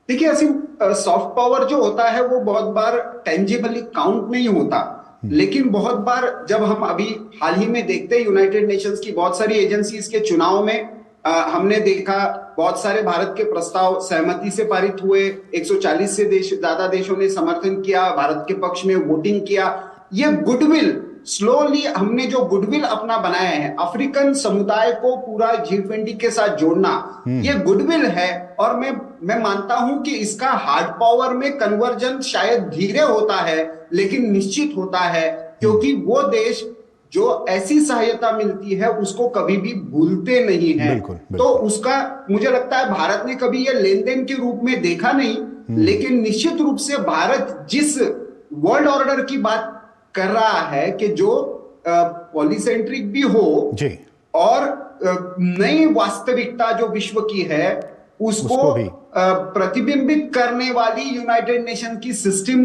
देखिए असीम, सॉफ्ट पावर जो होता है वो बहुत बार टेंजिबली काउंट नहीं होता, लेकिन बहुत बार जब हम अभी हाल ही में देखते हैं यूनाइटेड नेशंस की बहुत सारी एजेंसीज के चुनाव में हमने देखा बहुत सारे भारत के प्रस्ताव सहमति से पारित हुए, 140 से ज्यादा देशों ने समर्थन किया, भारत के पक्ष में वोटिंग किया। ये गुडविल, स्लोली हमने जो गुडविल अपना बनाया है, अफ्रीकन समुदाय को पूरा G20 के साथ जोड़ना, ये गुडविल है। और मैं मानता हूं कि इसका हार्ड पावर में कन्वर्जन शायद धीरे होता है लेकिन निश्चित होता है, क्योंकि वो देश जो ऐसी सहायता मिलती है उसको कभी भी भूलते नहीं है। तो उसका मुझे लगता है भारत ने कभी ये लेन देन के रूप में देखा नहीं, लेकिन निश्चित रूप से भारत जिस वर्ल्ड ऑर्डर की बात कर रहा है कि जो पॉलीसेंट्रिक भी हो और नई वास्तविकता जो विश्व की है उसको प्रतिबिंबित करने वाली यूनाइटेड नेशन की सिस्टम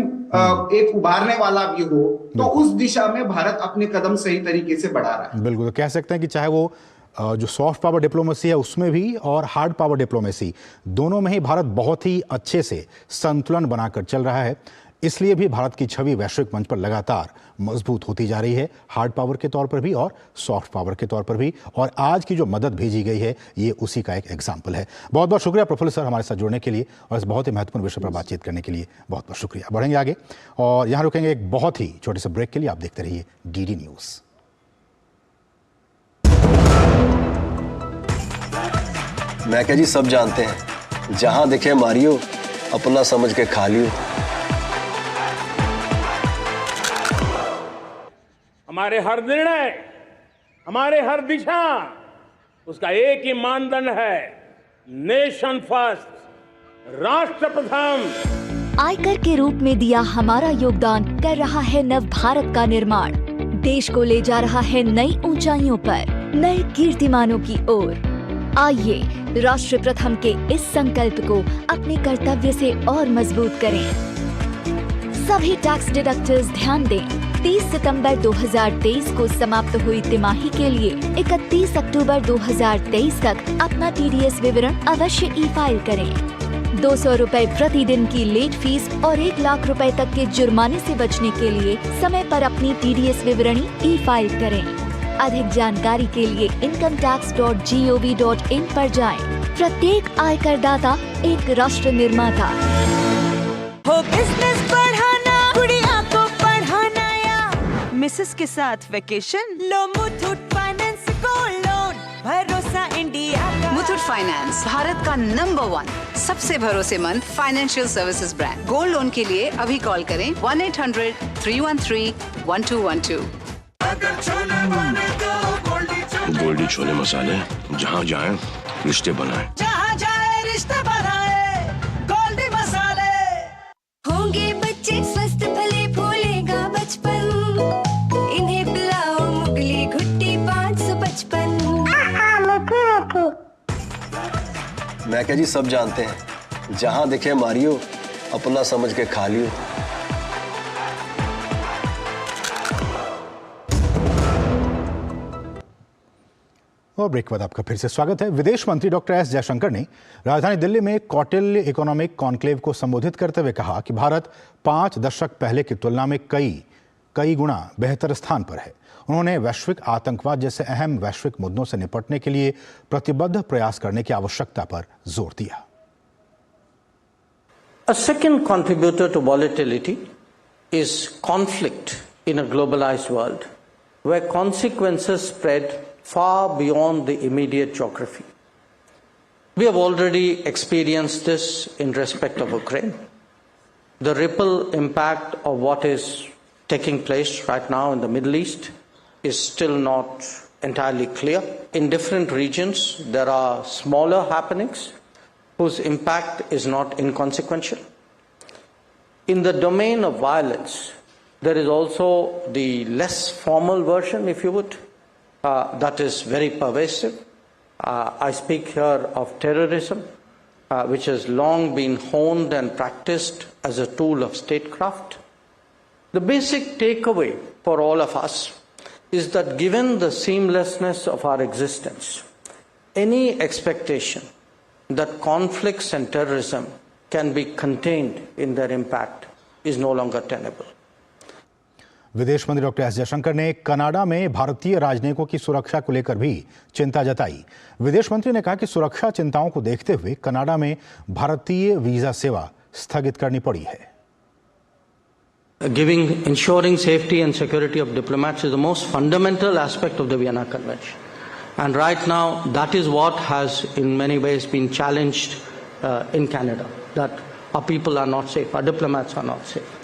एक उभारने वाला भी हो, तो उस दिशा में भारत अपने कदम सही तरीके से बढ़ा रहा है। बिल्कुल, तो कह सकते हैं कि चाहे वो जो सॉफ्ट पावर डिप्लोमेसी है उसमें भी और हार्ड पावर डिप्लोमेसी दोनों में ही भारत बहुत ही अच्छे से संतुलन बनाकर चल रहा है। इसलिए भी भारत की छवि वैश्विक मंच पर लगातार मजबूत होती जा रही है, हार्ड पावर के तौर पर भी और सॉफ्ट पावर के तौर पर भी। और आज की जो मदद भेजी गई है ये उसी का एक एग्जाम्पल है। बहुत बहुत शुक्रिया प्रफुल्ल सर हमारे साथ जुड़ने के लिए और इस बहुत ही महत्वपूर्ण विषय पर बातचीत करने के लिए बहुत बहुत शुक्रिया। बढ़ेंगे आगे और यहाँ रुकेंगे एक बहुत ही छोटे से ब्रेक के लिए। आप देखते रहिए डीडी न्यूज़। मैं क्या जी सब जानते हैं, जहां देखे मारियो, अपना समझ के खा लियो। हमारे हर निर्णय, हमारे हर दिशा, उसका एक ही मानदंड है, नेशन फर्स्ट, राष्ट्र प्रथम। आयकर के रूप में दिया हमारा योगदान कर रहा है नव भारत का निर्माण। देश को ले जा रहा है नई ऊंचाइयों पर, नए कीर्तिमानों की ओर। आइए राष्ट्र प्रथम के इस संकल्प को अपने कर्तव्य से और मजबूत करें। सभी टैक्स डिडक्टर्स ध्यान दें, 30 सितंबर 2023 को समाप्त हुई तिमाही के लिए 31 अक्टूबर 2023 तक अपना TDS विवरण अवश्य ई-फाइल करें। 200 रुपए प्रतिदिन की लेट फीस और 1 लाख रुपए तक के जुर्माने से बचने के लिए समय पर अपनी TDS विवरणी ई-फाइल करें। अधिक जानकारी के लिए incometax.gov.in पर जाएं। प्रत्येक आयकर दाता एक राष्ट्र निर्माता। हो बिजनेस बढ़ाना, गुड़िया को पढ़ाना या मिसेस के साथ वेकेशन, लो मुथूट फाइनेंस गोल्ड लोन, भरोसा इंडिया का। मुथूट फाइनेंस भारत का नंबर 1 सबसे भरोसेमंद financial services brand. Gold loan के लिए अभी कॉल करें 1-800-313-1212। गोल्डी छोले मसाले, जहाँ जाएं रिश्ते बनाएं। जहाँ जाए रिश्ते बनाए, गोल्डी मसाले। होंगे बच्चे स्वस्थ भले फूलेगा बचपन, इन्हें पिलाओ मुगली घुट्टी 555। मैं क्या जी सब जानते हैं, जहां देखे मारियो, अपना समझ के खा लियो। और ब्रेक के बाद आपका फिर से स्वागत है। विदेश मंत्री डॉक्टर एस जयशंकर ने राजधानी दिल्ली में कौटिल्य इकोनॉमिक कॉन्क्लेव को संबोधित करते हुए कहा कि भारत 5 दशक पहले की तुलना में कई गुना बेहतर स्थान पर है। उन्होंने वैश्विक आतंकवाद जैसे अहम वैश्विक मुद्दों से निपटने के लिए प्रतिबद्ध प्रयास करने की आवश्यकता पर जोर दिया। A second contributor to volatility is conflict in a globalized world, where consequences spread far beyond the immediate geography. We have already experienced this in respect of Ukraine. The ripple impact of what is taking place right now in the Middle East is still not entirely clear. In different regions, there are smaller happenings whose impact is not inconsequential. In the domain of violence, there is also the less formal version, if you would, that is very pervasive. I speak here of terrorism, which has long been honed and practiced as a tool of statecraft. The basic takeaway for all of us is that given the seamlessness of our existence, any expectation that conflicts and terrorism can be contained in their impact is no longer tenable. विदेश मंत्री doctor S Jaishankar ने Canada में भारतीय राजनयिकों की सुरक्षा को लेकर भी चिंता जताई। विदेश मंत्री ने कहा कि सुरक्षा चिंताओं को देखते हुए कनाडा में भारतीय वीजा सेवा स्थगित करनी पड़ी है। Ensuring safety and security of diplomats is the most fundamental aspect of the Vienna Convention. And right now, that is what has in many ways been challenged in Canada, that our people are not safe, our diplomats are not safe.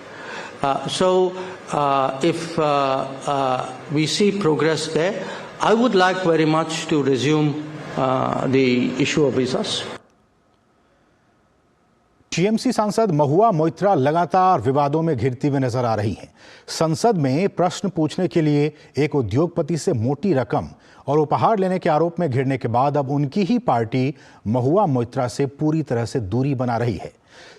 If we see progress there, I would like very much to resume the issue of visas. TMC सांसद महुआ मोइत्रा लगातार विवादों में घिरती हुई नजर आ रही हैं। संसद में प्रश्न पूछने के लिए एक उद्योगपति से मोटी रकम और उपहार लेने के आरोप में घिरने के बाद अब उनकी ही पार्टी महुआ मोइत्रा से पूरी तरह से दूरी बना रही है।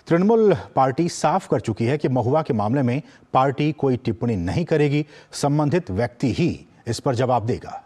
तृणमूल पार्टी साफ कर चुकी है कि महुआ के मामले में पार्टी कोई टिप्पणी नहीं करेगी, संबंधित व्यक्ति ही इस पर जवाब देगा।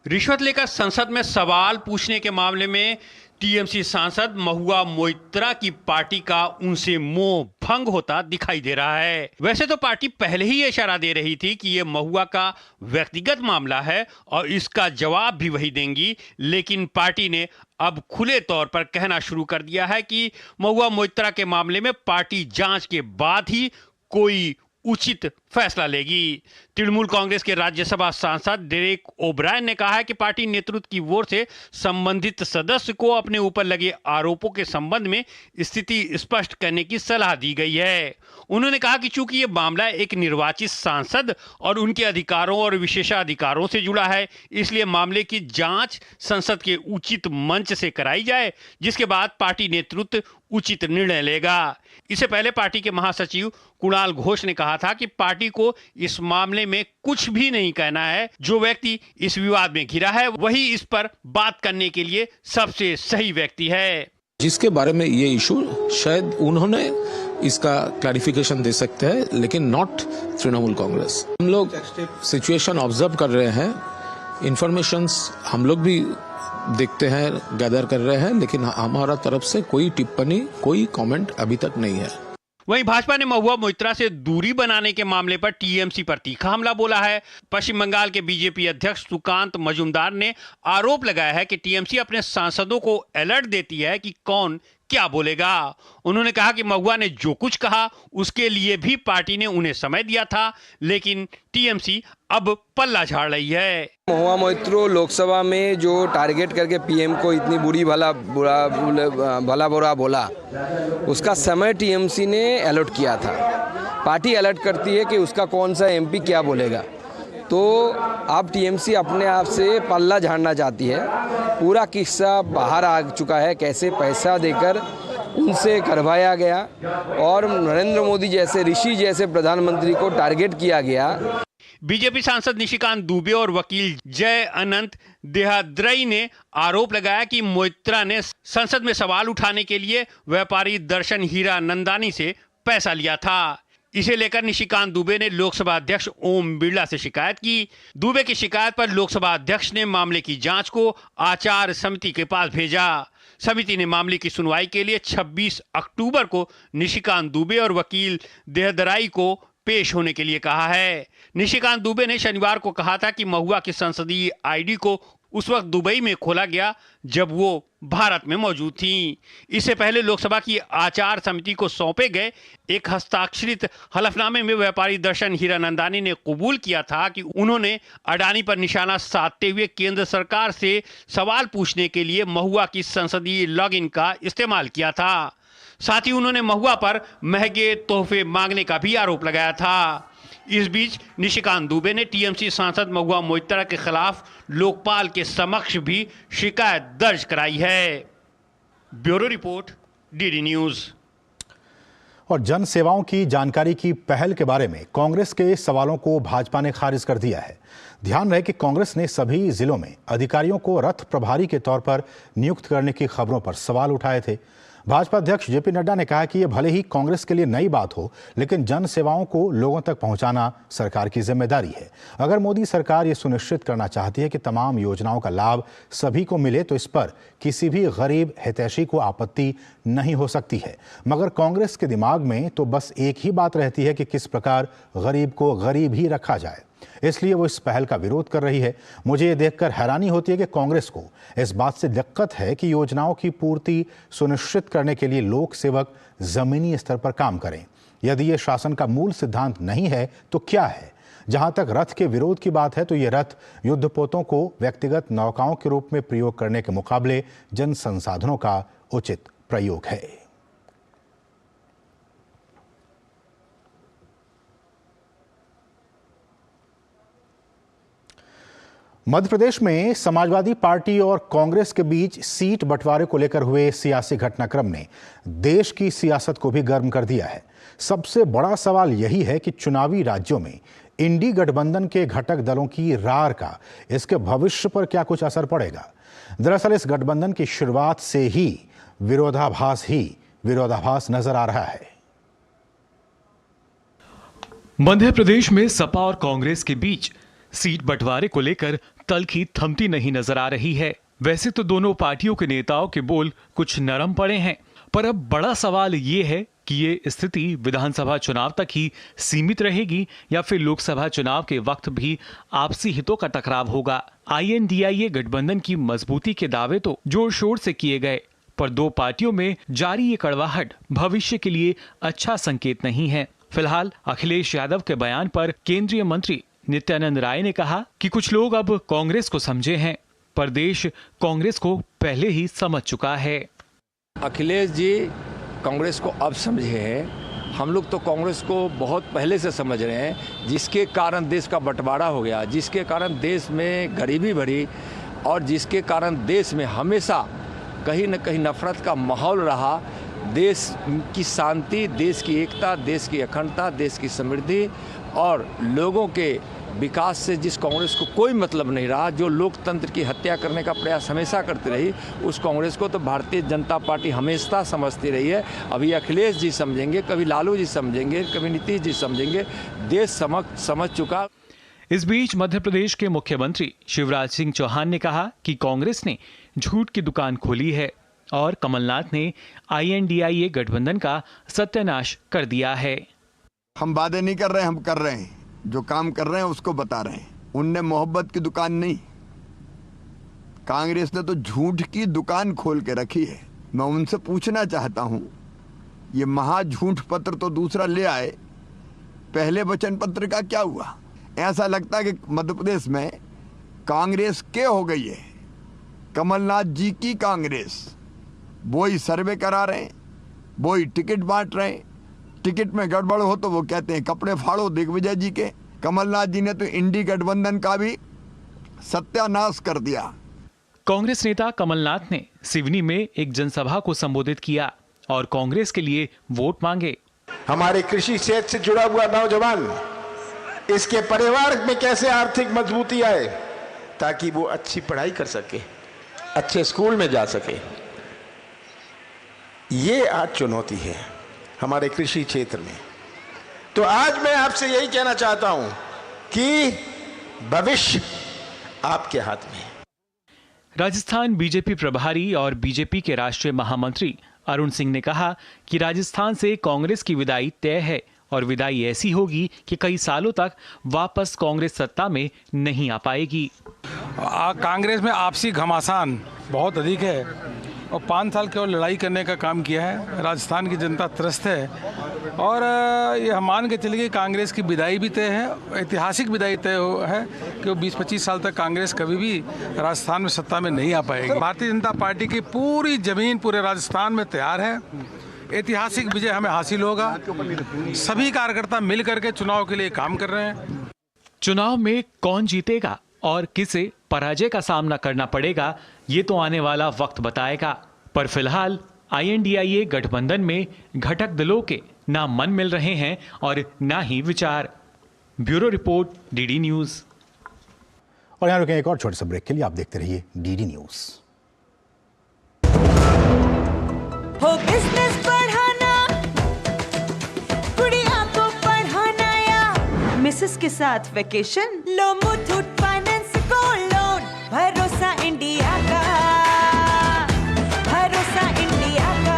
रिश्वत लेकर संसद में सवाल पूछने के मामले में टीएमसी सांसद महुआ मोइत्रा की पार्टी का उनसे मोह भंग होता दिखाई दे रहा है। वैसे तो पार्टी पहले ही इशारा दे रही थी कि ये महुआ का व्यक्तिगत मामला है और इसका जवाब भी वही देंगी, लेकिन पार्टी ने अब खुले तौर पर कहना शुरू कर दिया है कि महुआ मोइत्रा के मामले में पार्टी जांच के बाद ही कोई उचित फैसला लेगी। तृणमूल कांग्रेस के राज्यसभा सांसद डेरेक ओब्रायन ने कहा है कि पार्टी नेतृत्व की ओर से संबंधित सदस्य को अपने ऊपर लगे आरोपों के संबंध में स्थिति स्पष्ट करने की सलाह दी गई है। उन्होंने कहा कि चूंकि ये मामला एक निर्वाचित सांसद और उनके अधिकारों और विशेषाधिकारों से जुड़ा है, इसलिए मामले की जांच संसद के उचित मंच से कराई जाए, जिसके बाद पार्टी नेतृत्व उचित निर्णय लेगा। इससे पहले पार्टी के महासचिव कुणाल घोष ने कहा था कि पार्टी को इस मामले में कुछ भी नहीं कहना है। जो व्यक्ति इस विवाद में घिरा है वही इस पर बात करने के लिए सबसे सही व्यक्ति है। जिसके बारे में ये इशू शायद उन्होंने इसका क्लैरिफिकेशन दे सकते हैं, लेकिन नॉट तृणमूल कांग्रेस। हम लोग सिचुएशन ऑब्जर्व कर रहे हैं, इंफॉर्मेशंस हम लोग भी देखते हैं, गैदर कर रहे हैं, लेकिन हमारा तरफ से कोई टिप्पणी, कोई कमेंट अभी तक नहीं है। वहीं भाजपा ने महुआ मोइत्रा से दूरी बनाने के मामले पर टीएमसी पर तीखा हमला बोला है। पश्चिम बंगाल के बीजेपी अध्यक्ष सुकांत मजूमदार ने आरोप लगाया है कि टीएमसी अपने सांसदों को अलर्ट देती है कि कौन क्या बोलेगा। उन्होंने कहा कि महुआ ने जो कुछ कहा उसके लिए भी पार्टी ने उन्हें समय दिया था, लेकिन टीएमसी अब पल्ला झाड़ रही है। महुआ मोइत्रा लोकसभा में जो टारगेट करके पीएम को इतनी भला बुरा बोला, उसका समय टीएमसी ने अलर्ट किया था। पार्टी अलर्ट करती है कि उसका कौन सा एमपी क्या बोलेगा, तो अब टीएमसी अपने आप से पल्ला झाड़ना चाहती है। पूरा किस्सा बाहर आ चुका है, कैसे पैसा देकर उनसे करवाया गया और नरेंद्र मोदी जैसे ऋषि जैसे प्रधानमंत्री को टारगेट किया गया। बीजेपी सांसद निशिकांत दुबे और वकील जय अनंत देहाद्रई ने आरोप लगाया कि मोइत्रा ने संसद में सवाल उठाने के लिए व्यापारी दर्शन हीरानंदानी से पैसा लिया था। इसे लेकर निशिकांत दुबे ने लोकसभा अध्यक्ष ओम बिरला से शिकायत की। दुबे की शिकायत पर लोकसभा अध्यक्ष ने मामले की जांच को आचार समिति के पास भेजा। समिति ने मामले की सुनवाई के लिए 26 अक्टूबर को निशिकांत दुबे और वकील देहदराई को पेश होने के लिए कहा है। निशिकांत दुबे ने शनिवार को कहा था कि महुआ की संसदीय आईडी को उस वक्त दुबई में खोला गया जब वो भारत में मौजूद थी। इससे पहले लोकसभा की आचार समिति को सौंपे गए एक हस्ताक्षरित हलफनामे में व्यापारी दर्शन हीरानंदानी ने कबूल किया था कि उन्होंने अडानी पर निशाना साधते हुए केंद्र सरकार से सवाल पूछने के लिए महुआ की संसदीय लॉगिन का इस्तेमाल किया था। साथ ही उन्होंने महुआ पर महंगे तोहफे मांगने का भी आरोप लगाया था। इस बीच निशिकांत दुबे ने टीएमसी सांसद महुआ मोइत्रा के खिलाफ लोकपाल के समक्ष भी शिकायत दर्ज कराई है। Bureau report, DD news. और जन सेवाओं की जानकारी की पहल के बारे में कांग्रेस के सवालों को भाजपा ने खारिज कर दिया है। ध्यान रहे कि कांग्रेस ने सभी जिलों में अधिकारियों को रथ प्रभारी के तौर पर नियुक्त करने की खबरों पर सवाल उठाए थे। भाजपा अध्यक्ष जेपी नड्डा ने कहा कि यह भले ही कांग्रेस के लिए नई बात हो, लेकिन जन सेवाओं को लोगों तक पहुंचाना सरकार की जिम्मेदारी है। अगर मोदी सरकार ये सुनिश्चित करना चाहती है कि तमाम योजनाओं का लाभ सभी को मिले, तो इस पर किसी भी गरीब हितैषी को आपत्ति नहीं हो सकती है। मगर कांग्रेस के दिमाग में तो बस एक ही बात रहती है कि किस प्रकार गरीब को गरीब ही रखा जाए, इसलिए वो इस पहल का विरोध कर रही है। मुझे ये देखकर हैरानी होती है कि कांग्रेस को इस बात से दिक्कत है कि योजनाओं की पूर्ति सुनिश्चित करने के लिए लोक सेवक जमीनी स्तर पर काम करें। यदि ये शासन का मूल सिद्धांत नहीं है तो क्या है? जहां तक रथ के विरोध की बात है तो ये रथ युद्धपोतों को व्यक्तिगत नौकाओं के रूप में प्रयोग करने के मुकाबले जन संसाधनों का उचित प्रयोग है। मध्य प्रदेश में समाजवादी पार्टी और कांग्रेस के बीच सीट बंटवारे को लेकर हुए सियासी घटनाक्रम ने देश की सियासत को भी गर्म कर दिया है। सबसे बड़ा सवाल यही है कि चुनावी राज्यों में इंडी गठबंधन के घटक दलों की रार का इसके भविष्य पर क्या कुछ असर पड़ेगा। दरअसल इस गठबंधन की शुरुआत से ही विरोधाभास नजर आ रहा है। मध्य प्रदेश में सपा और कांग्रेस के बीच सीट बंटवारे को लेकर तल्खी थमती नहीं नजर आ रही है। वैसे तो दोनों पार्टियों के नेताओं के बोल कुछ नरम पड़े हैं, पर अब बड़ा सवाल ये है कि ये स्थिति विधानसभा चुनाव तक ही सीमित रहेगी या फिर लोकसभा चुनाव के वक्त भी आपसी हितों का टकराव होगा। INDIA गठबंधन की मजबूती के दावे तो जोर शोर से किए गए, पर दो पार्टियों में जारी ये कड़वाहट भविष्य के लिए अच्छा संकेत नहीं है। फिलहाल अखिलेश यादव के बयान पर केंद्रीय मंत्री नित्यानंद राय ने कहा कि कुछ लोग अब कांग्रेस को समझे हैं, पर देश कांग्रेस को पहले ही समझ चुका है। अखिलेश जी कांग्रेस को अब समझे हैं, हम लोग तो कांग्रेस को बहुत पहले से समझ रहे हैं, जिसके कारण देश का बंटवारा हो गया, जिसके कारण देश में गरीबी बढ़ी और जिसके कारण देश में हमेशा कहीं न कहीं नफरत का माहौल रहा। देश की शांति, देश की एकता, देश की अखंडता, देश की समृद्धि और लोगों के विकास से जिस कांग्रेस को कोई मतलब नहीं रहा, जो लोकतंत्र की हत्या करने का प्रयास हमेशा करती रही, उस कांग्रेस को तो भारतीय जनता पार्टी हमेशा समझती रही है। अभी अखिलेश जी समझेंगे, कभी लालू जी समझेंगे, कभी नीतीश जी समझेंगे, देश समझ चुका। इस बीच मध्य प्रदेश के मुख्यमंत्री शिवराज सिंह चौहान ने कहा कि कांग्रेस ने झूठ की दुकान खोली है और कमलनाथ ने INDIA गठबंधन का सत्यानाश कर दिया है। हम वादे नहीं कर रहे हैं, हम कर रहे हैं, जो काम कर रहे हैं उसको बता रहे हैं। उनने मोहब्बत की दुकान नहीं, कांग्रेस ने तो झूठ की दुकान खोल के रखी है। मैं उनसे पूछना चाहता हूं, ये महा झूठ पत्र तो दूसरा ले आए, पहले वचन पत्र का क्या हुआ? ऐसा लगता है कि मध्य प्रदेश में कांग्रेस के हो गई है, कमलनाथ जी की कांग्रेस। वो ही सर्वे करा रहे हैं, वो ही टिकट बांट रहे हैं, टिकट में गड़बड़ हो तो वो कहते हैं कपड़े फाड़ो दिग्विजय जी के। कमलनाथ जी ने तो इंडी गठबंधन का भी सत्यानाश कर दिया। कांग्रेस नेता कमलनाथ ने सिवनी में एक जनसभा को संबोधित किया और कांग्रेस के लिए वोट मांगे। हमारे कृषि क्षेत्र से जुड़ा हुआ नौजवान, इसके परिवार में कैसे आर्थिक मजबूती आए ताकि वो अच्छी पढ़ाई कर सके, अच्छे स्कूल में जा सके। ये आज चुनौती है हमारे कृषि क्षेत्र में। तो आज मैं आपसे यही कहना चाहता हूं कि भविष्य आपके हाथ में है। राजस्थान बीजेपी प्रभारी और बीजेपी के राष्ट्रीय महामंत्री अरुण सिंह ने कहा कि राजस्थान से कांग्रेस की विदाई तय है और विदाई ऐसी होगी कि कई सालों तक वापस कांग्रेस सत्ता में नहीं आ पाएगी। कांग्रेस में आपसी घमासान बहुत अधिक है और 5 साल केवल लड़ाई करने का काम किया है। राजस्थान की जनता त्रस्त है और ये हम मान के चलिए कांग्रेस की विदाई भी तय है, ऐतिहासिक विदाई तय है कि वो 20-25 साल तक कांग्रेस कभी भी राजस्थान में सत्ता में नहीं आ पाएगी। भारतीय जनता पार्टी की पूरी जमीन पूरे राजस्थान में तैयार है, ऐतिहासिक विजय हमें हासिल होगा। सभी कार्यकर्ता मिल करके चुनाव के लिए काम कर रहे हैं। चुनाव में कौन जीतेगा और किसे पराजय का सामना करना पड़ेगा, ये तो आने वाला वक्त बताएगा। पर फिलहाल INDIA गठबंधन में घटक दलों के ना मन मिल रहे हैं और ना ही विचार। Bureau report, DD news. और यहाँ रुकें एक और छोटे से ब्रेक के लिए। आप देखते रहिए DD न्यूज। हो बिजनेस बढ़ाना, गुड़िया को पढ़ाना या मिसेस के साथ वेकेशन, लो मुथूट फाइनेंस गोल्ड लोन। भरोसा इंडिया का, भरोसा इंडिया का।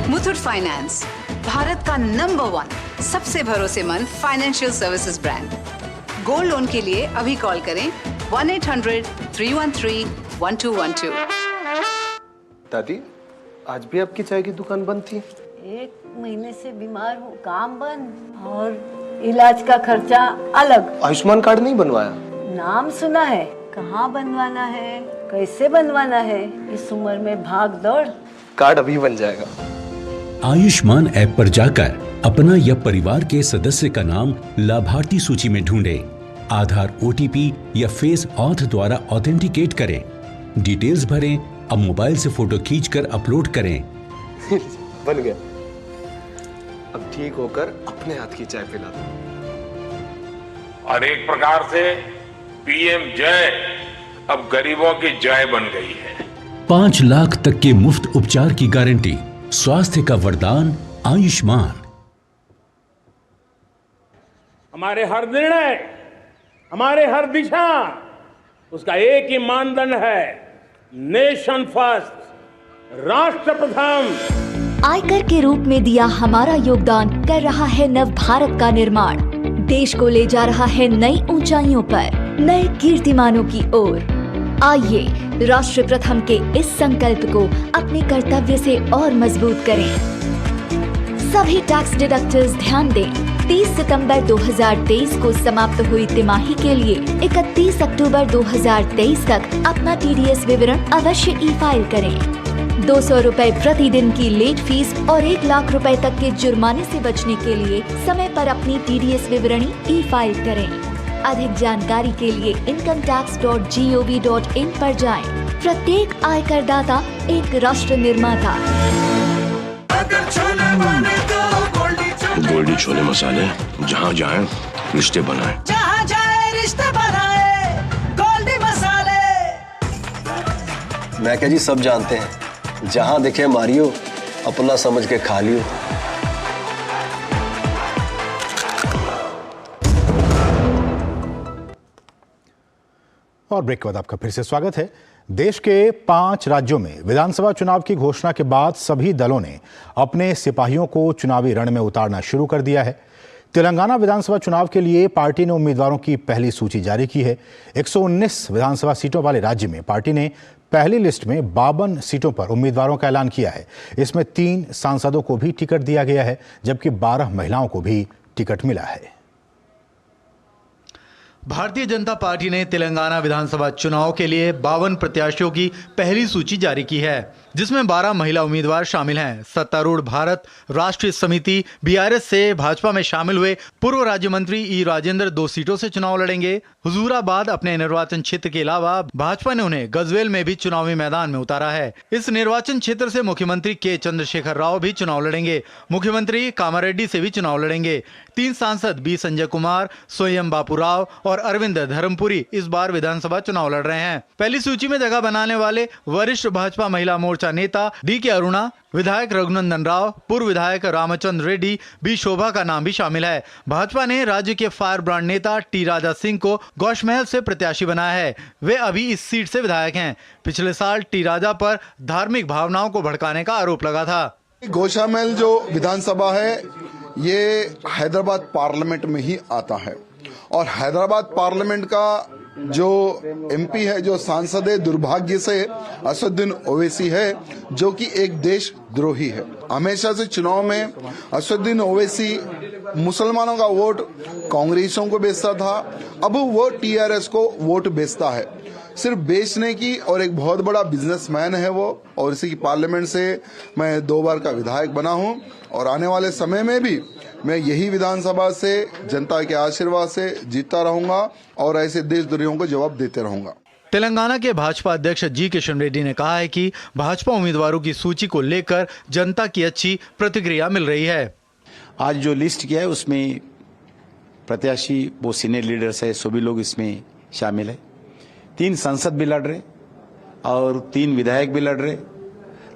मुथूट फाइनेंस, भारत का नंबर 1 सबसे भरोसेमंद financial services brand. Gold loan के लिए अभी कॉल करें 1-800-313-1212। दादी, आज भी आपकी चाय की दुकान बंद थी? 1 महीने से बीमार हूँ, काम बंद और इलाज का खर्चा अलग। आयुष्मान कार्ड नहीं बनवाया? नाम सुना है, कहाँ बनवाना है, कैसे बनवाना है, इस उम्र में भाग दौड़। कार्ड अभी बन जाएगा। आयुष्मान ऐप पर जाकर अपना या परिवार के सदस्य का नाम लाभार्थी सूची में ढूंढें। आधार OTP या फेस ऑथ द्वारा ऑथेंटिकेट करें। डिटेल्स भरें, अब मोबाइल से फोटो खींचकर अपलोड करें। बन गया। अब ठीक होकर अपने हाथ की चाय पिला दो। और एक प्रकार से पीएम जय अब गरीबों की जय बन गई है। 5 लाख तक के मुफ्त उपचार की गारंटी, स्वास्थ्य का वरदान आयुष्मान। हमारे हर निर्णय, हमारे हर दिशा, उसका एक ही मानदंड है, नेशन फर्स्ट, राष्ट्र प्रथम। आयकर के रूप में दिया हमारा योगदान कर रहा है नव भारत का निर्माण। देश को ले जा रहा है नई ऊंचाइयों पर, नए कीर्तिमानों की ओर। आइए राष्ट्र प्रथम के इस संकल्प को अपने कर्तव्य से और मजबूत करें। सभी टैक्स डिडक्टर्स ध्यान दें। 30 सितंबर 2023 को समाप्त हुई तिमाही के लिए 31 अक्टूबर 2023 तक अपना TDS विवरण अवश्य ई-फाइल करें। 200 रुपए प्रतिदिन की लेट फीस और 1 लाख रुपए तक के जुर्माने से बचने के लिए समय पर अपनी TDS विवरणी ई-फाइल करें। अधिक जानकारी के लिए incometax.gov.in पर जाएं। प्रत्येक आयकर दाता एक राष्ट्र निर्माता। गोल्डी छोले मसाले, जहाँ जाए रिश्ते बनाए, जहाँ जाए रिश्ते बनाए, गोल्डी मसाले। मैं क्या जी सब जानते हैं, जहाँ दिखे मारियो, अपना समझ के खा लियो। और ब्रेक के बाद आपका फिर से स्वागत है। देश के 5 राज्यों में विधानसभा चुनाव की घोषणा के बाद सभी दलों ने अपने सिपाहियों को चुनावी रण में उतारना शुरू कर दिया है। तेलंगाना विधानसभा चुनाव के लिए पार्टी ने उम्मीदवारों की पहली सूची जारी की है। 119 विधानसभा सीटों वाले राज्य में पार्टी ने पहली लिस्ट में 52 सीटों पर उम्मीदवारों का ऐलान किया है। इसमें 3 सांसदों को भी टिकट दिया गया है, जबकि 12 महिलाओं को भी टिकट मिला है। भारतीय जनता पार्टी ने तेलंगाना विधानसभा चुनाव के लिए 52 प्रत्याशियों की पहली सूची जारी की है, जिसमें 12 महिला उम्मीदवार शामिल हैं। सत्तारूढ़ भारत राष्ट्रीय समिति BRS से भाजपा में शामिल हुए पूर्व राज्य मंत्री E राजेंद्र 2 सीटों से चुनाव लड़ेंगे। हुजूराबाद अपने निर्वाचन क्षेत्र के अलावा भाजपा ने उन्हें गजवेल में भी चुनावी मैदान में उतारा है। इस निर्वाचन क्षेत्र से मुख्यमंत्री K चंद्रशेखर राव भी चुनाव लड़ेंगे। मुख्यमंत्री कामारेड्डी से भी चुनाव लड़ेंगे। 3 सांसद B संजय कुमार, सोयम बापूराव और अरविंद धर्मपुरी इस बार विधानसभा चुनाव लड़ रहे हैं। पहली सूची में जगह बनाने वाले वरिष्ठ भाजपा महिला मोर्चा नेता DK अरुणा, विधायक रघुनंदन राव, पूर्व विधायक रामचंद्र रेड्डी, B शोभा का नाम भी शामिल है। भाजपा ने राज्य के फायर ब्रांड नेता T राजा सिंह को गौशमहल से प्रत्याशी बनाया है। वे अभी इस सीट से विधायक हैं। पिछले साल T राजा पर धार्मिक भावनाओं को भड़काने का आरोप लगा था। गौशामहल जो विधानसभा है ये हैदराबाद पार्लियामेंट में ही आता है, और हैदराबाद पार्लियामेंट का जो MP है, जो सांसद है, दुर्भाग्य से असदुद्दीन ओवैसी है, जो कि एक देशद्रोही है। हमेशा से चुनाव में असदुद्दीन ओवैसी मुसलमानों का वोट कांग्रेसों को बेचता था, अब वो TRS को वोट बेचता है, सिर्फ बेचने की, और एक बहुत बड़ा बिजनेसमैन है वो। और इसी की पार्लियामेंट से मैं 2 बार का विधायक बना हूं, और आने वाले समय में भी मैं यही विधानसभा से जनता के आशीर्वाद से जीतता रहूंगा और ऐसे देशद्रोहियों को जवाब देते रहूंगा। तेलंगाना के भाजपा अध्यक्ष G किशन रेड्डी ने कहा है कि भाजपा उम्मीदवारों की सूची को लेकर जनता की अच्छी प्रतिक्रिया मिल रही है। आज जो लिस्ट किया है उसमें प्रत्याशी वो सीनियर लीडर्स है, सभी लोग इसमें शामिल है। 3 सांसद भी लड़ रहे और 3 विधायक भी लड़ रहे,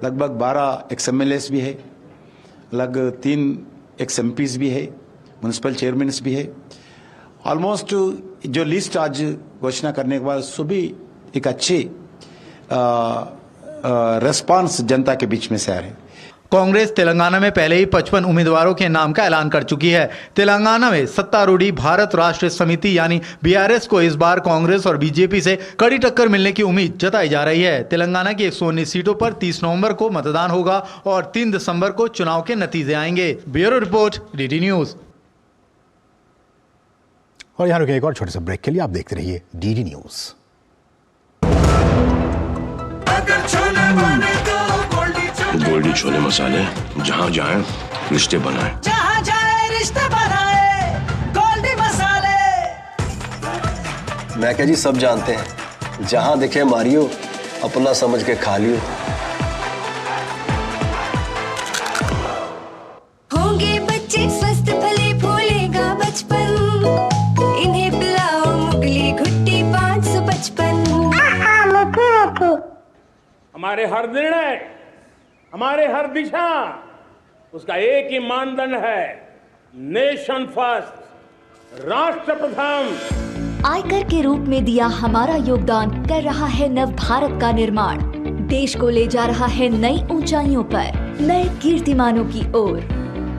लगभग 12 XMLAs भी है, लगभग 3 XMPs भी है, म्युनिसिपल चेयरमैन्स भी है। ऑलमोस्ट जो लिस्ट आज घोषणा करने के बाद सभी एक अच्छे रेस्पॉन्स जनता के बीच में से आ रहे हैं। कांग्रेस तेलंगाना में पहले ही 55 उम्मीदवारों के नाम का ऐलान कर चुकी है। तेलंगाना में सत्तारूढ़ी भारत राष्ट्रीय समिति यानी BRS को इस बार कांग्रेस और BJP से कड़ी टक्कर मिलने की उम्मीद जताई जा रही है। तेलंगाना की 119 सीटों पर 30 नवंबर को मतदान होगा और 3 दिसंबर को चुनाव के नतीजे आएंगे। Bureau report, DD news. और यहाँ रुके एक और छोटे से ब्रेक के लिए, आप देखते रहिए DD न्यूज। गोल्डी छोले मसाले, जहाँ जाए रिश्ते बनाए, जहाँ जाए रिश्ते बनाए, गोल्डी मसाले। मैं क्या जी सब जानते हैं, जहां दिखे मारियो, अपना समझ के खा लियो। होंगे बच्चे स्वस्थ भले भूलेगा बचपन, इन्हें पिलाओ मुगली घुट्टी 555। हमारे हर निर्णय, हमारे हर दिशा, उसका एक ही मानदंड है, नेशन फर्स्ट, राष्ट्र प्रथम। आयकर के रूप में दिया हमारा योगदान कर रहा है नव भारत का निर्माण। देश को ले जा रहा है नई ऊंचाइयों पर, नए कीर्तिमानों की ओर।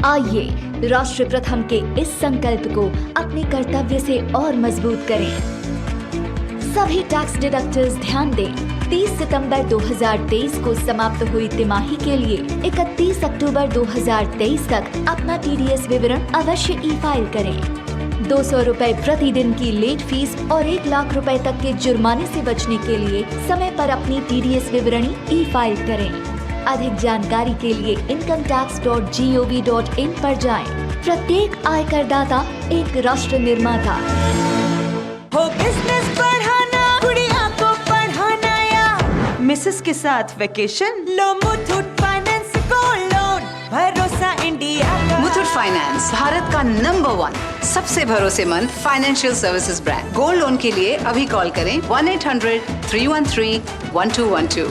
आइए राष्ट्र प्रथम के इस संकल्प को अपने कर्तव्य से और मजबूत करें। सभी टैक्स डिडक्टर्स ध्यान दें, 30 सितंबर 2023 को समाप्त हुई तिमाही के लिए 31 अक्टूबर 2023 तक अपना TDS विवरण अवश्य ई-फाइल करें। 200 रुपए प्रतिदिन की लेट फीस और 1 लाख रुपए तक के जुर्माने से बचने के लिए समय पर अपनी TDS विवरणी ई-फाइल करें। अधिक जानकारी के लिए incometax.gov.in पर जाएं। प्रत्येक आयकरदाता एक राष्ट्र निर्माता। हो बिजनेस बढ़ाना, गुड़िया को पढ़ाना या मिसेस के साथ वेकेशन, लो मुथूट फाइनेंस गोल्ड लोन, भरोसा इंडिया का। मुथूट फाइनेंस भारत का नंबर 1 सबसे भरोसेमंद financial services brand. Gold loan के लिए अभी कॉल करें 1-800-313-1212।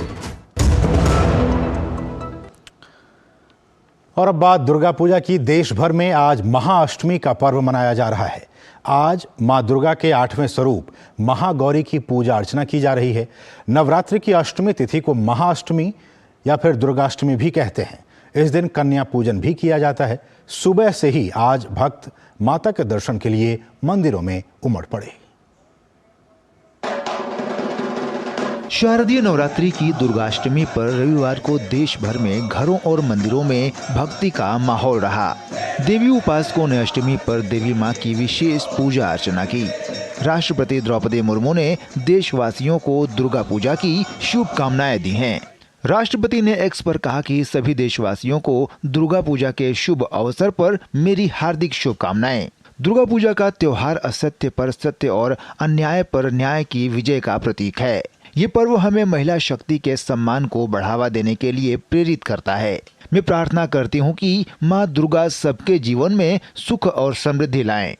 और अब बात दुर्गा पूजा की। देश भर में आज महाअष्टमी का पर्व मनाया जा रहा है। आज मां दुर्गा के 8वें स्वरूप महागौरी की पूजा अर्चना की जा रही है। नवरात्रि की अष्टमी तिथि को महाअष्टमी या फिर दुर्गाष्टमी भी कहते हैं। इस दिन कन्या पूजन भी किया जाता है। सुबह से ही आज भक्त माता के दर्शन के लिए मंदिरों में उमड़ पड़े। शारदीय नवरात्रि की दुर्गाष्टमी पर रविवार को देश भर में घरों और मंदिरों में भक्ति का माहौल रहा। देवी उपासकों ने अष्टमी पर देवी मां की विशेष पूजा अर्चना की। राष्ट्रपति द्रौपदी मुर्मू ने देशवासियों को दुर्गा पूजा की शुभकामनाएं दी हैं। राष्ट्रपति ने एक्स पर कहा कि सभी देशवासियों को दुर्गा पूजा के शुभ अवसर पर मेरी हार्दिक शुभकामनाएं। दुर्गा पूजा का त्योहार असत्य पर सत्य और अन्याय पर न्याय की विजय का प्रतीक है। ये पर्व हमें महिला शक्ति के सम्मान को बढ़ावा देने के लिए प्रेरित करता है। मैं प्रार्थना करती हूँ कि माँ दुर्गा सबके जीवन में सुख और समृद्धि लाएं।